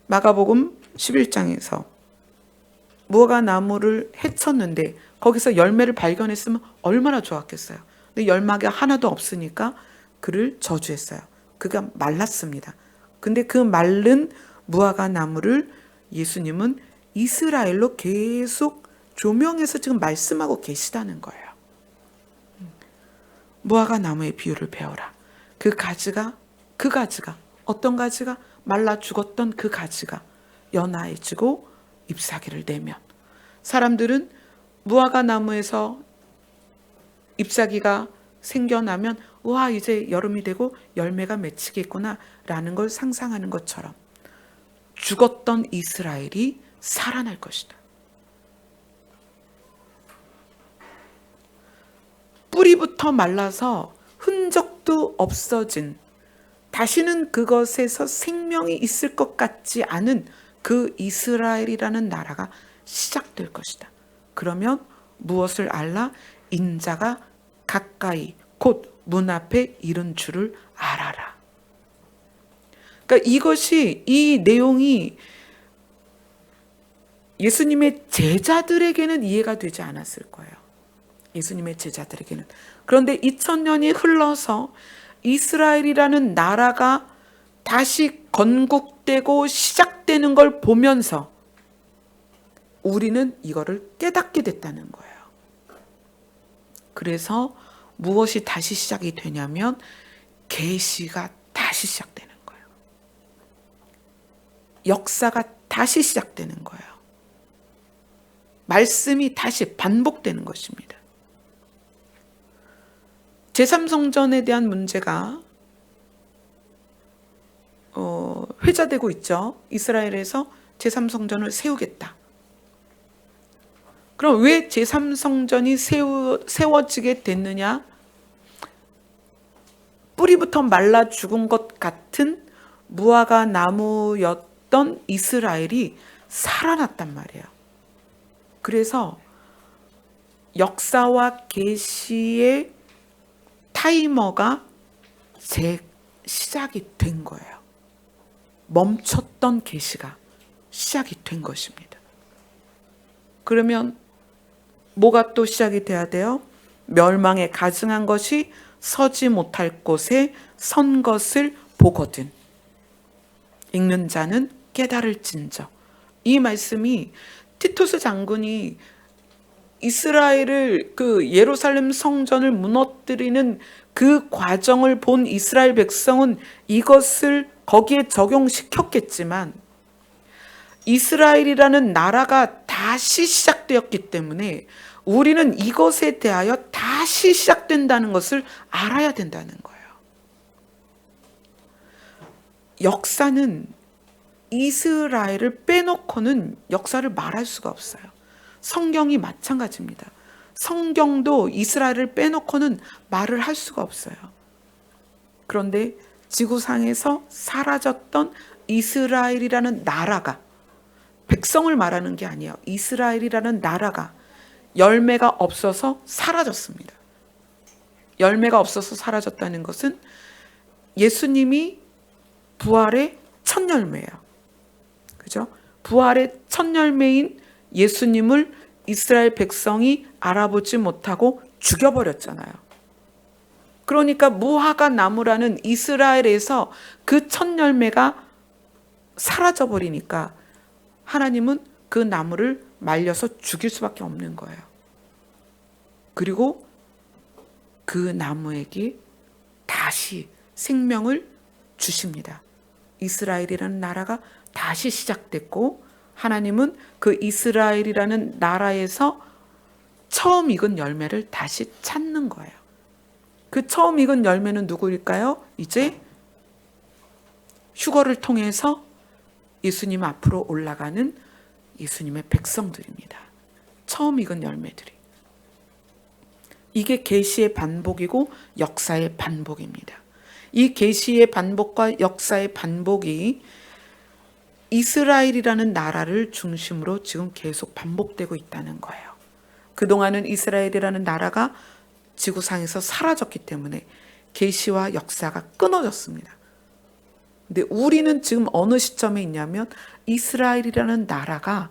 마가복음 11장에서 무화과 나무를 헤쳤는데 거기서 열매를 발견했으면 얼마나 좋았겠어요. 근데 열매가 하나도 없으니까 그를 저주했어요. 그가 말랐습니다. 근데 그 마른 무화과 나무를 예수님은 이스라엘로 계속 조명해서 지금 말씀하고 계시다는 거예요. 무화과 나무의 비유를 배워라. 그 가지가 어떤 가지가 말라 죽었던 그 가지가 연하해지고 잎사귀를 내면, 사람들은 무화과 나무에서 잎사귀가 생겨나면 와, 이제 여름이 되고 열매가 맺히겠구나 라는 걸 상상하는 것처럼 죽었던 이스라엘이 살아날 것이다. 뿌리부터 말라서 흔적도 없어진, 다시는 그것에서 생명이 있을 것 같지 않은 그 이스라엘이라는 나라가 시작될 것이다. 그러면 무엇을 알라? 인자가 가까이 곧 문 앞에 이른 줄을 알아라. 그러니까 이 내용이 예수님의 제자들에게는 이해가 되지 않았을 거예요. 예수님의 제자들에게는. 그런데 2000년이 흘러서 이스라엘이라는 나라가 다시 건국되고 시작되는 걸 보면서 우리는 이거를 깨닫게 됐다는 거예요. 그래서 무엇이 다시 시작이 되냐면 계시가 다시 시작되는 거예요. 역사가 다시 시작되는 거예요. 말씀이 다시 반복되는 것입니다. 제3성전에 대한 문제가 회자되고 있죠. 이스라엘에서 제3성전을 세우겠다. 그럼 왜 제3성전이 세워지게 됐느냐? 뿌리부터 말라 죽은 것 같은 무화과 나무였던 이스라엘이 살아났단 말이에요. 그래서 역사와 계시의 타이머가 시작이 된 거예요. 멈췄던 계시가 시작이 된 것입니다. 그러면 뭐가 또 시작이 돼야 돼요? 멸망에 가증한 것이 서지 못할 곳에 선 것을 보거든. 읽는 자는 깨달을진저. 이 말씀이 티투스 장군이 이스라엘을 그 예루살렘 성전을 무너뜨리는 그 과정을 본 이스라엘 백성은 이것을 거기에 적용시켰겠지만 이스라엘이라는 나라가 다시 시작되었기 때문에 우리는 이것에 대하여 다시 시작된다는 것을 알아야 된다는 거예요. 역사는 이스라엘을 빼놓고는 역사를 말할 수가 없어요. 성경이 마찬가지입니다. 성경도 이스라엘을 빼놓고는 말을 할 수가 없어요. 그런데 지구상에서 사라졌던 이스라엘이라는 나라가, 백성을 말하는 게 아니에요. 이스라엘이라는 나라가 열매가 없어서 사라졌습니다. 열매가 없어서 사라졌다는 것은 예수님이 부활의 첫 열매예요. 그죠? 부활의 첫 열매인 예수님을 이스라엘 백성이 알아보지 못하고 죽여버렸잖아요. 그러니까 무화과 나무라는 이스라엘에서 그 첫 열매가 사라져버리니까 하나님은 그 나무를 말려서 죽일 수밖에 없는 거예요. 그리고 그 나무에게 다시 생명을 주십니다. 이스라엘이라는 나라가 다시 시작됐고 하나님은 그 이스라엘이라는 나라에서 처음 익은 열매를 다시 찾는 거예요. 그 처음 익은 열매는 누구일까요? 이제 휴거를 통해서 예수님 앞으로 올라가는 예수님의 백성들입니다. 처음 익은 열매들이. 이게 계시의 반복이고 역사의 반복입니다. 이 계시의 반복과 역사의 반복이 이스라엘이라는 나라를 중심으로 지금 계속 반복되고 있다는 거예요. 그동안은 이스라엘이라는 나라가 지구상에서 사라졌기 때문에 계시와 역사가 끊어졌습니다. 근데 우리는 지금 어느 시점에 있냐면 이스라엘이라는 나라가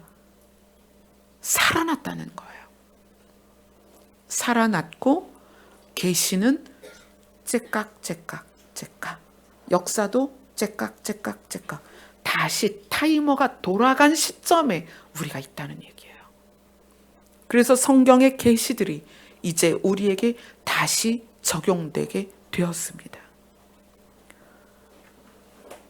살아났다는 거예요. 살아났고 계시는 째깍째깍 역사도 째깍째깍 다시 타이머가 돌아간 시점에 우리가 있다는 얘기예요. 그래서 성경의 계시들이 이제 우리에게 다시 적용되게 되었습니다.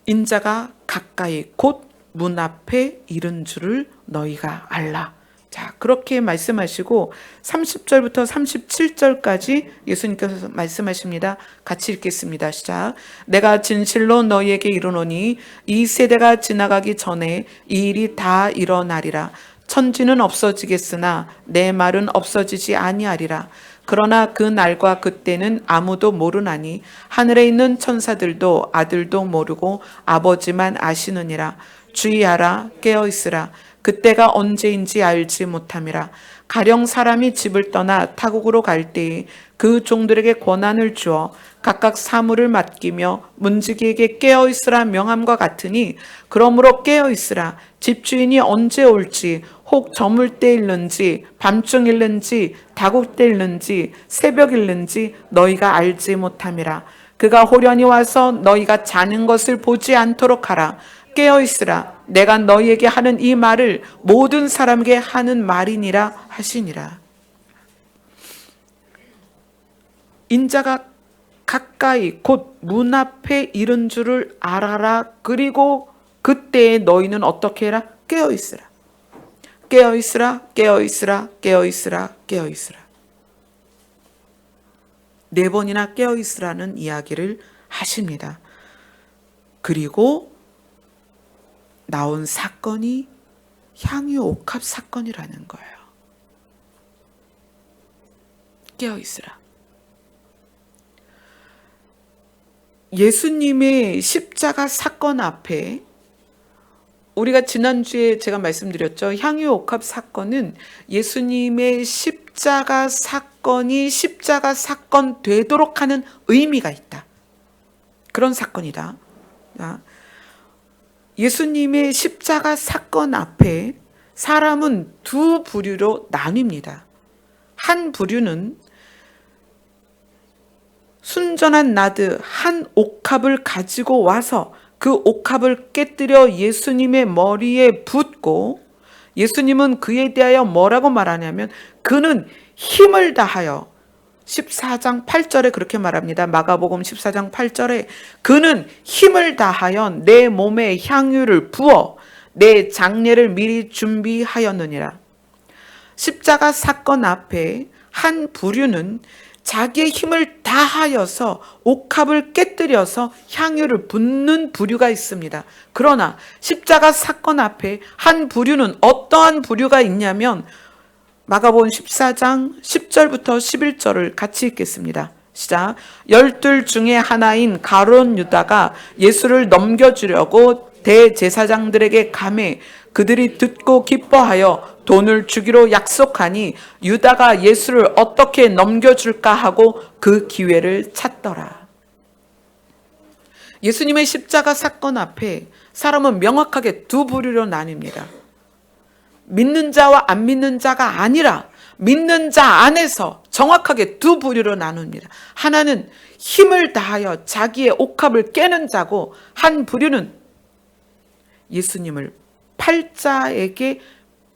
인자가 가까이 곧 문 앞에 이른 줄을 너희가 알라. 자, 그렇게 말씀하시고 30절부터 37절까지 예수님께서 말씀하십니다. 같이 읽겠습니다. 시작. 내가 진실로 너희에게 이르노니 이 세대가 지나가기 전에 이 일이 다 일어나리라. 천지는 없어지겠으나 내 말은 없어지지 아니하리라. 그러나 그 날과 그때는 아무도 모르나니 하늘에 있는 천사들도 아들도 모르고 아버지만 아시느니라. 주의하라, 깨어있으라. 그때가 언제인지 알지 못함이라. 가령 사람이 집을 떠나 타국으로 갈 때에 그 종들에게 권한을 주어 각각 사물을 맡기며 문지기에게 깨어있으라 명함과 같으니 그러므로 깨어있으라. 집주인이 언제 올지 혹 저물 때 일는지 밤중일는지 다국 때 일는지 새벽 일는지 너희가 알지 못함이라. 그가 호련히 와서 너희가 자는 것을 보지 않도록 하라. 깨어있으라. 내가 너희에게 하는 이 말을 모든 사람에게 하는 말이니라 하시니라. 인자가 가까이 곧 문 앞에 이른 줄을 알아라. 그리고 그때에 너희는 어떻게 해라? 깨어있으라. 깨어있으라. 깨어있으라. 깨어있으라. 깨어있으라. 4번이나 깨어있으라는 이야기를 하십니다. 그리고 나온 사건이 향유 옥합 사건이라는 거예요. 깨어있으라. 예수님의 십자가 사건 앞에 우리가 지난주에 제가 말씀드렸죠. 향유 옥합 사건은 예수님의 십자가 사건이 십자가 사건 되도록 하는 의미가 있다. 그런 사건이다. 예수님의 십자가 사건 앞에 사람은 두 부류로 나뉩니다. 한 부류는 순전한 나드 한 옥합을 가지고 와서 그 옥합을 깨뜨려 예수님의 머리에 붓고 예수님은 그에 대하여 뭐라고 말하냐면 그는 힘을 다하여 14장 8절에 그렇게 말합니다. 마가복음 14장 8절에 그는 힘을 다하여 내 몸에 향유를 부어 내 장례를 미리 준비하였느니라. 십자가 사건 앞에 한 부류는 자기의 힘을 다하여서 옥합을 깨뜨려서 향유를 붓는 부류가 있습니다. 그러나 십자가 사건 앞에 한 부류는 어떠한 부류가 있냐면 마가복음 14장 10절부터 11절을 같이 읽겠습니다. 시작. 12 중에 하나인 가룟 유다가 예수를 넘겨주려고 대제사장들에게 가매 그들이 듣고 기뻐하여 돈을 주기로 약속하니 유다가 예수를 어떻게 넘겨줄까 하고 그 기회를 찾더라. 예수님의 십자가 사건 앞에 사람은 명확하게 두 부류로 나뉩니다. 믿는 자와 안 믿는 자가 아니라 믿는 자 안에서 정확하게 두 부류로 나눕니다. 하나는 힘을 다하여 자기의 옥합을 깨는 자고, 한 부류는 예수님을 팔자에게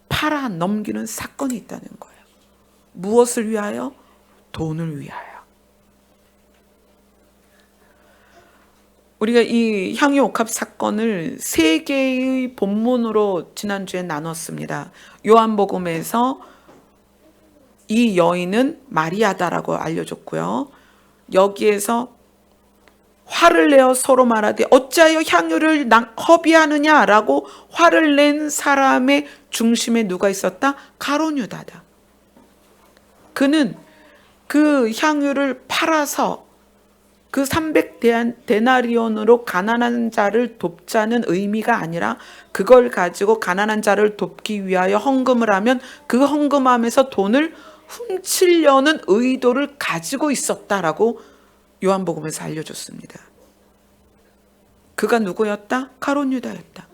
팔아 넘기는 사건이 있다는 거예요. 무엇을 위하여? 돈을 위하여. 우리가 이 향유 옥합 사건을 세 개의 본문으로 지난주에 나눴습니다. 요한복음에서 이 여인은 마리아다라고 알려줬고요. 여기에서 화를 내어 서로 말하되 어찌하여 향유를 허비하느냐라고 화를 낸 사람의 중심에 누가 있었다? 가룟 유다다. 그는 그 향유를 팔아서 그 300데나리온으로 가난한 자를 돕자는 의미가 아니라 그걸 가지고 가난한 자를 돕기 위하여 헌금을 하면 그 헌금함에서 돈을 훔치려는 의도를 가지고 있었다라고 요한복음에서 알려줬습니다. 그가 누구였다? 가룟 유다였다.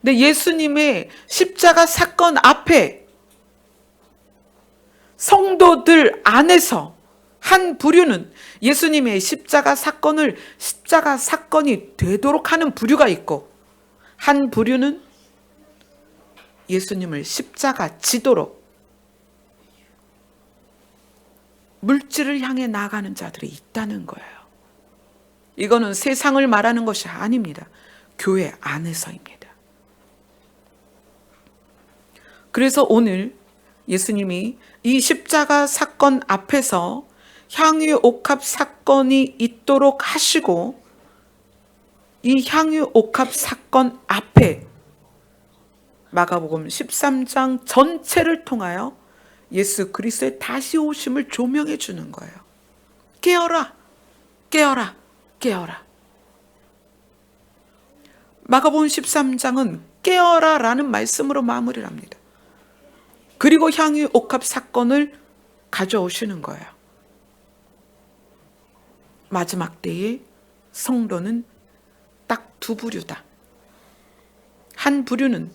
근데 예수님의 십자가 사건 앞에 성도들 안에서 한 부류는 예수님의 십자가 사건이 되도록 하는 부류가 있고, 한 부류는 예수님을 십자가 지도록 물질을 향해 나아가는 자들이 있다는 거예요. 이거는 세상을 말하는 것이 아닙니다. 교회 안에서입니다. 그래서 오늘 예수님이 이 십자가 사건 앞에서 향유 옥합 사건이 있도록 하시고, 이 향유 옥합 사건 앞에 마가복음 13장 전체를 통하여 예수 그리스도의 다시 오심을 조명해 주는 거예요. 깨어라, 깨어라, 깨어라. 마가복음 13장은 깨어라라는 말씀으로 마무리를 합니다. 그리고 향유 옥합 사건을 가져오시는 거예요. 마지막 때에 성도는 딱 두 부류다. 한 부류는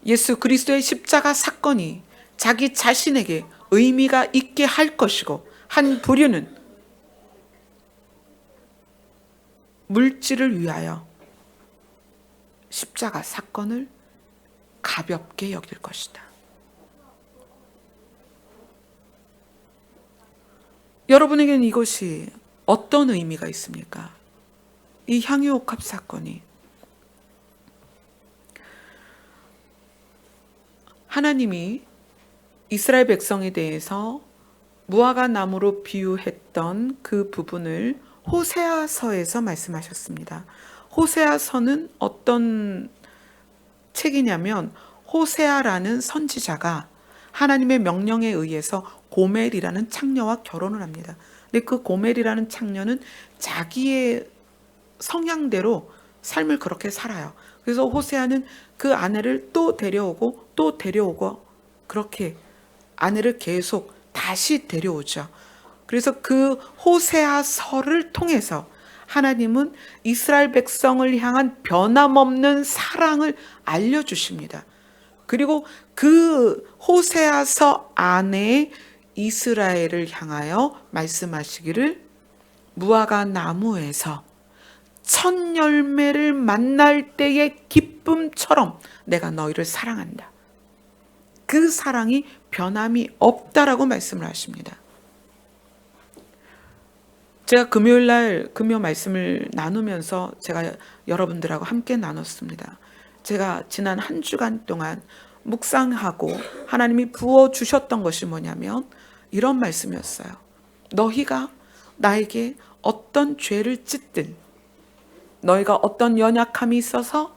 예수 그리스도의 십자가 사건이 자기 자신에게 의미가 있게 할 것이고, 한 부류는 물질을 위하여 십자가 사건을 가볍게 여길 것이다. 여러분에게는 이것이 어떤 의미가 있습니까? 이 향유 옥합 사건이 하나님이 이스라엘 백성에 대해서 무화과 나무로 비유했던 그 부분을 호세아서에서 말씀하셨습니다. 호세아서는 어떤 책이냐면, 호세아라는 선지자가 하나님의 명령에 의해서 고멜이라는 창녀와 결혼을 합니다. 근데 그 고멜이라는 창녀는 자기의 성향대로 삶을 그렇게 살아요. 그래서 호세아는 그 아내를 또 데려오고 그렇게 아내를 계속 다시 데려오죠. 그래서 그 호세아서를 통해서 하나님은 이스라엘 백성을 향한 변함없는 사랑을 알려주십니다. 그리고 그 호세아서 안에 이스라엘을 향하여 말씀하시기를 무화과 나무에서 첫 열매를 만날 때의 기쁨처럼 내가 너희를 사랑한다. 그 사랑이 변함이 없다라고 말씀을 하십니다. 제가 금요 말씀을 나누면서 제가 여러분들하고 함께 나눴습니다. 제가 지난 한 주간 동안 묵상하고 하나님이 부어주셨던 것이 뭐냐면 이런 말씀이었어요. 너희가 나에게 어떤 죄를 짓든, 너희가 어떤 연약함이 있어서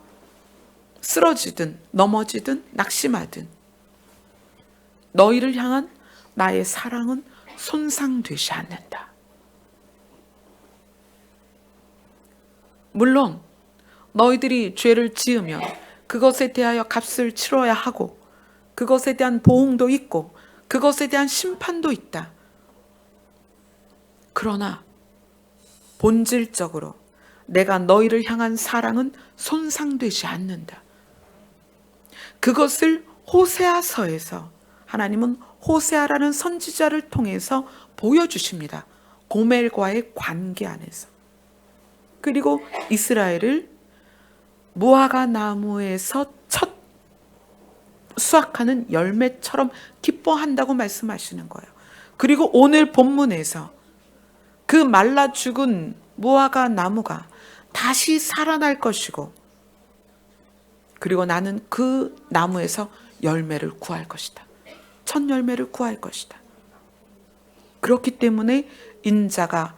쓰러지든 넘어지든 낙심하든, 너희를 향한 나의 사랑은 손상되지 않는다. 물론 너희들이 죄를 지으면 그것에 대하여 값을 치러야 하고, 그것에 대한 보응도 있고, 그것에 대한 심판도 있다. 그러나 본질적으로 내가 너희를 향한 사랑은 손상되지 않는다. 그것을 호세아서에서 하나님은 호세아라는 선지자를 통해서 보여주십니다. 고멜과의 관계 안에서. 그리고 이스라엘을 무화과 나무에서 첫 수확하는 열매처럼 기뻐한다고 말씀하시는 거예요. 그리고 오늘 본문에서 그 말라 죽은 무화과 나무가 다시 살아날 것이고, 그리고 나는 그 나무에서 열매를 구할 것이다. 첫 열매를 구할 것이다. 그렇기 때문에 인자가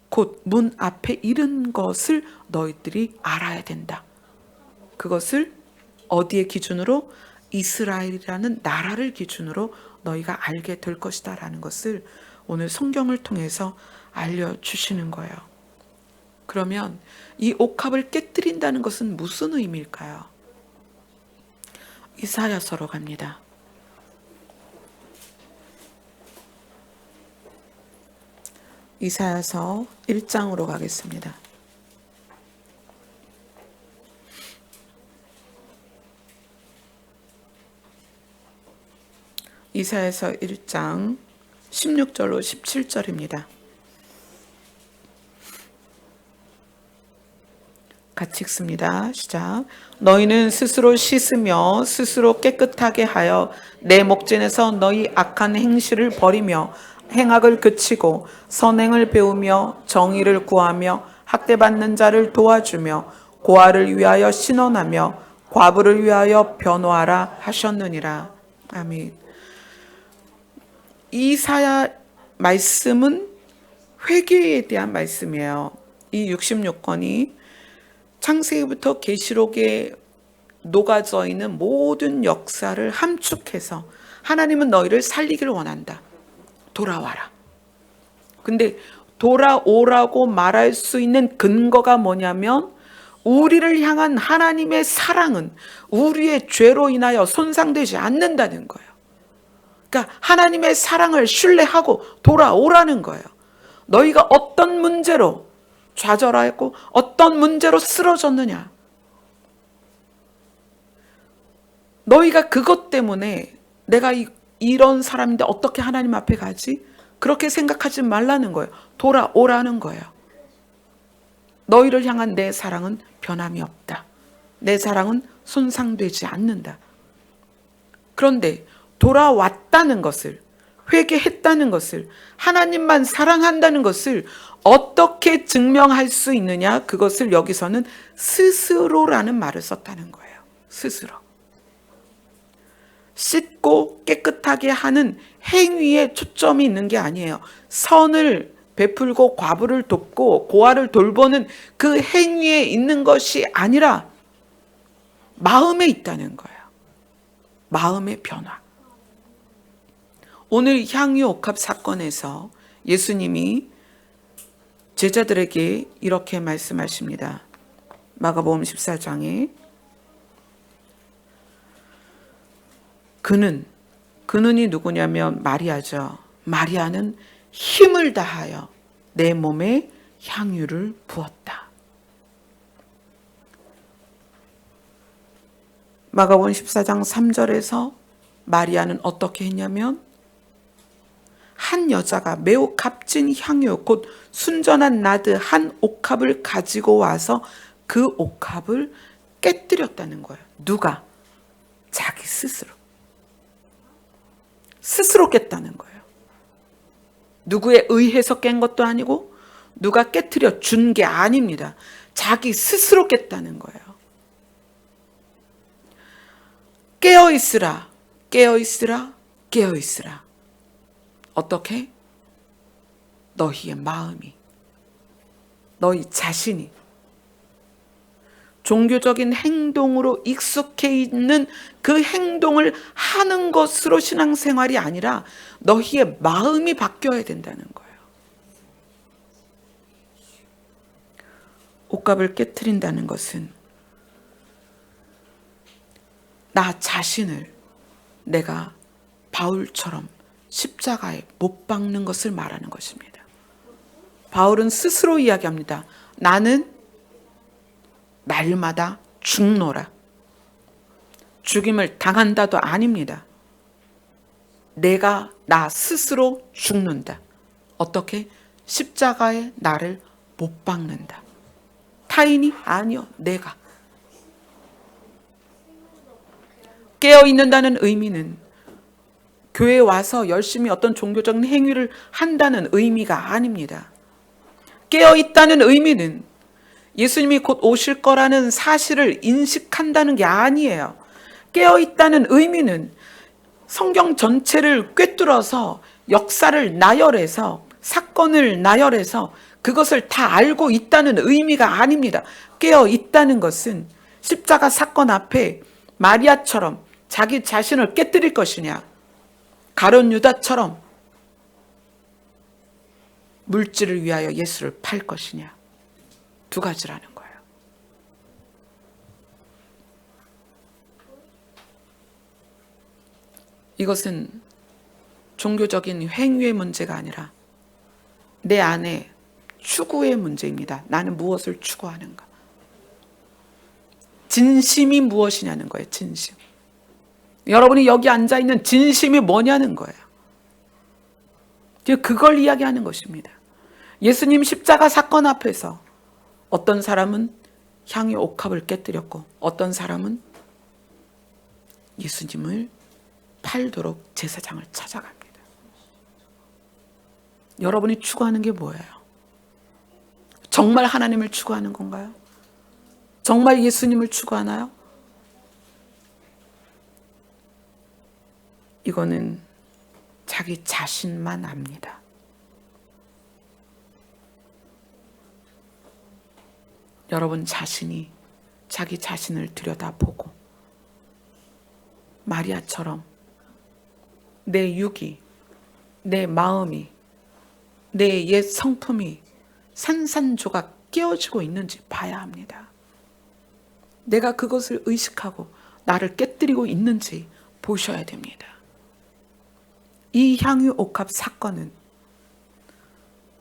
곧 문 앞에 이른 것을 너희들이 알아야 된다. 그것을 어디의 기준으로? 이스라엘이라는 나라를 기준으로 너희가 알게 될 것이다 라는 것을 오늘 성경을 통해서 알려주시는 거예요. 그러면 이 옥합을 깨뜨린다는 것은 무슨 의미일까요? 이사야서로 갑니다. 이사야서 1장으로 가겠습니다. 이사야서 1장 16절로 17절입니다. 같이 읽습니다. 시작. 너희는 스스로 씻으며 스스로 깨끗하게 하여 내 목전에서 너희 악한 행실을 버리며 행악을 그치고 선행을 배우며 정의를 구하며 학대받는 자를 도와주며 고아를 위하여 신원하며 과부를 위하여 변호하라 하셨느니라. 아멘. 이사야 말씀은 회개에 대한 말씀이에요. 이 66권이 창세기부터 계시록에 녹아져 있는 모든 역사를 함축해서 하나님은 너희를 살리기를 원한다. 돌아와라. 근데 돌아오라고 말할 수 있는 근거가 뭐냐면 우리를 향한 하나님의 사랑은 우리의 죄로 인하여 손상되지 않는다는 거예요. 그러니까 하나님의 사랑을 신뢰하고 돌아오라는 거예요. 너희가 어떤 문제로 좌절하고 어떤 문제로 쓰러졌느냐, 너희가 그것 때문에 내가 이런 사람인데 어떻게 하나님 앞에 가지? 그렇게 생각하지 말라는 거예요. 돌아오라는 거예요. 너희를 향한 내 사랑은 변함이 없다. 내 사랑은 손상되지 않는다. 그런데 돌아왔다는 것을, 회개했다는 것을, 하나님만 사랑한다는 것을 어떻게 증명할 수 있느냐? 그것을 여기서는 스스로라는 말을 썼다는 거예요. 스스로. 씻고 깨끗하게 하는 행위에 초점이 있는 게 아니에요. 선을 베풀고 과부를 돕고 고아를 돌보는 그 행위에 있는 것이 아니라 마음에 있다는 거예요. 마음의 변화. 오늘 향유 옥합 사건에서 예수님이 제자들에게 이렇게 말씀하십니다. 마가복음 14장에 그는이 누구냐면 마리아죠. 마리아는 힘을 다하여 내 몸에 향유를 부었다. 마가복음 14장 3절에서 마리아는 어떻게 했냐면 한 여자가 매우 값진 향유 곧 순전한 나드 한 옥합을 가지고 와서 그 옥합을 깨뜨렸다는 거예요. 누가? 자기 스스로 깼다는 거예요. 누구에 의해서 깬 것도 아니고 누가 깨뜨려 준 게 아닙니다. 자기 스스로 깼다는 거예요. 깨어 있으라, 깨어 있으라, 깨어 있으라. 어떻게? 너희의 마음이, 너희 자신이 종교적인 행동으로 익숙해 있는 그 행동을 하는 것으로 신앙생활이 아니라 너희의 마음이 바뀌어야 된다는 거예요. 옷값을 깨트린다는 것은 나 자신을 내가 바울처럼 십자가에 못 박는 것을 말하는 것입니다. 바울은 스스로 이야기합니다. 나는 날마다 죽노라. 죽임을 당한다도 아닙니다. 내가 나 스스로 죽는다. 어떻게? 십자가에 나를 못 박는다. 타인이? 아니요, 내가. 깨어있는다는 의미는 교회에 와서 열심히 어떤 종교적인 행위를 한다는 의미가 아닙니다. 깨어있다는 의미는 예수님이 곧 오실 거라는 사실을 인식한다는 게 아니에요. 깨어있다는 의미는 성경 전체를 꿰뚫어서 역사를 나열해서 사건을 나열해서 그것을 다 알고 있다는 의미가 아닙니다. 깨어있다는 것은 십자가 사건 앞에 마리아처럼 자기 자신을 깨뜨릴 것이냐, 가룟 유다처럼 물질을 위하여 예수를 팔 것이냐, 두 가지라는 거예요. 이것은 종교적인 행위의 문제가 아니라 내 안에 추구의 문제입니다. 나는 무엇을 추구하는가? 진심이 무엇이냐는 거예요. 진심. 여러분이 여기 앉아있는 진심이 뭐냐는 거예요. 그걸 이야기하는 것입니다. 예수님 십자가 사건 앞에서 어떤 사람은 향유 옥합을 깨뜨렸고 어떤 사람은 예수님을 팔도록 제사장을 찾아갑니다. 여러분이 추구하는 게 뭐예요? 정말 하나님을 추구하는 건가요? 정말 예수님을 추구하나요? 이거는 자기 자신만 압니다. 여러분 자신이 자기 자신을 들여다보고 마리아처럼 내 육이, 내 마음이, 내 옛 성품이 산산조각 깨어지고 있는지 봐야 합니다. 내가 그것을 의식하고 나를 깨뜨리고 있는지 보셔야 됩니다. 이 향유 옥합 사건은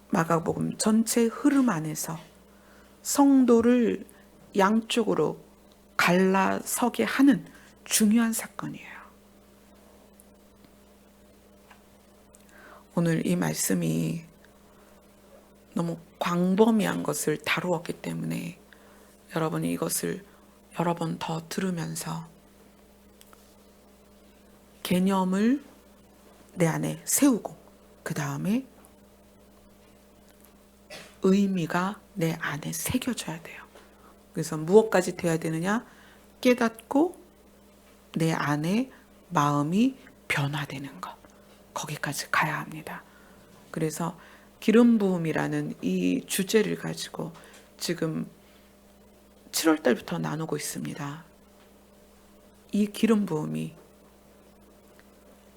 마가복음 전체 흐름 안에서 성도를 양쪽으로 갈라서게 하는 중요한 사건이에요. 오늘 이 말씀이 너무 광범위한 것을 다루었기 때문에 여러분이 이것을 여러 번 더 들으면서 개념을 내 안에 세우고 그 다음에 의미가 내 안에 새겨져야 돼요. 그래서 무엇까지 돼야 되느냐? 깨닫고 내 안에 마음이 변화되는 것. 거기까지 가야 합니다. 그래서 기름 부음이라는 이 주제를 가지고 지금 7월 달부터 나누고 있습니다. 이 기름 부음이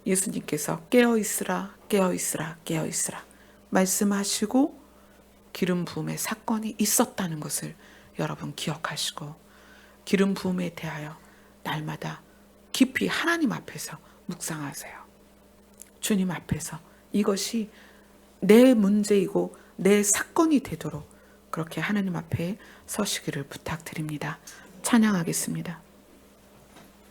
예수님께서 깨어 있으라, 깨어 있으라, 깨어 있으라 말씀하시고 기름 부음의 사건이 있었다는 것을 여러분 기억하시고 기름 부음에 대하여 날마다 깊이 하나님 앞에서 묵상하세요. 주님 앞에서 이것이 내 문제이고 내 사건이 되도록 그렇게 하나님 앞에 서시기를 부탁드립니다. 찬양하겠습니다.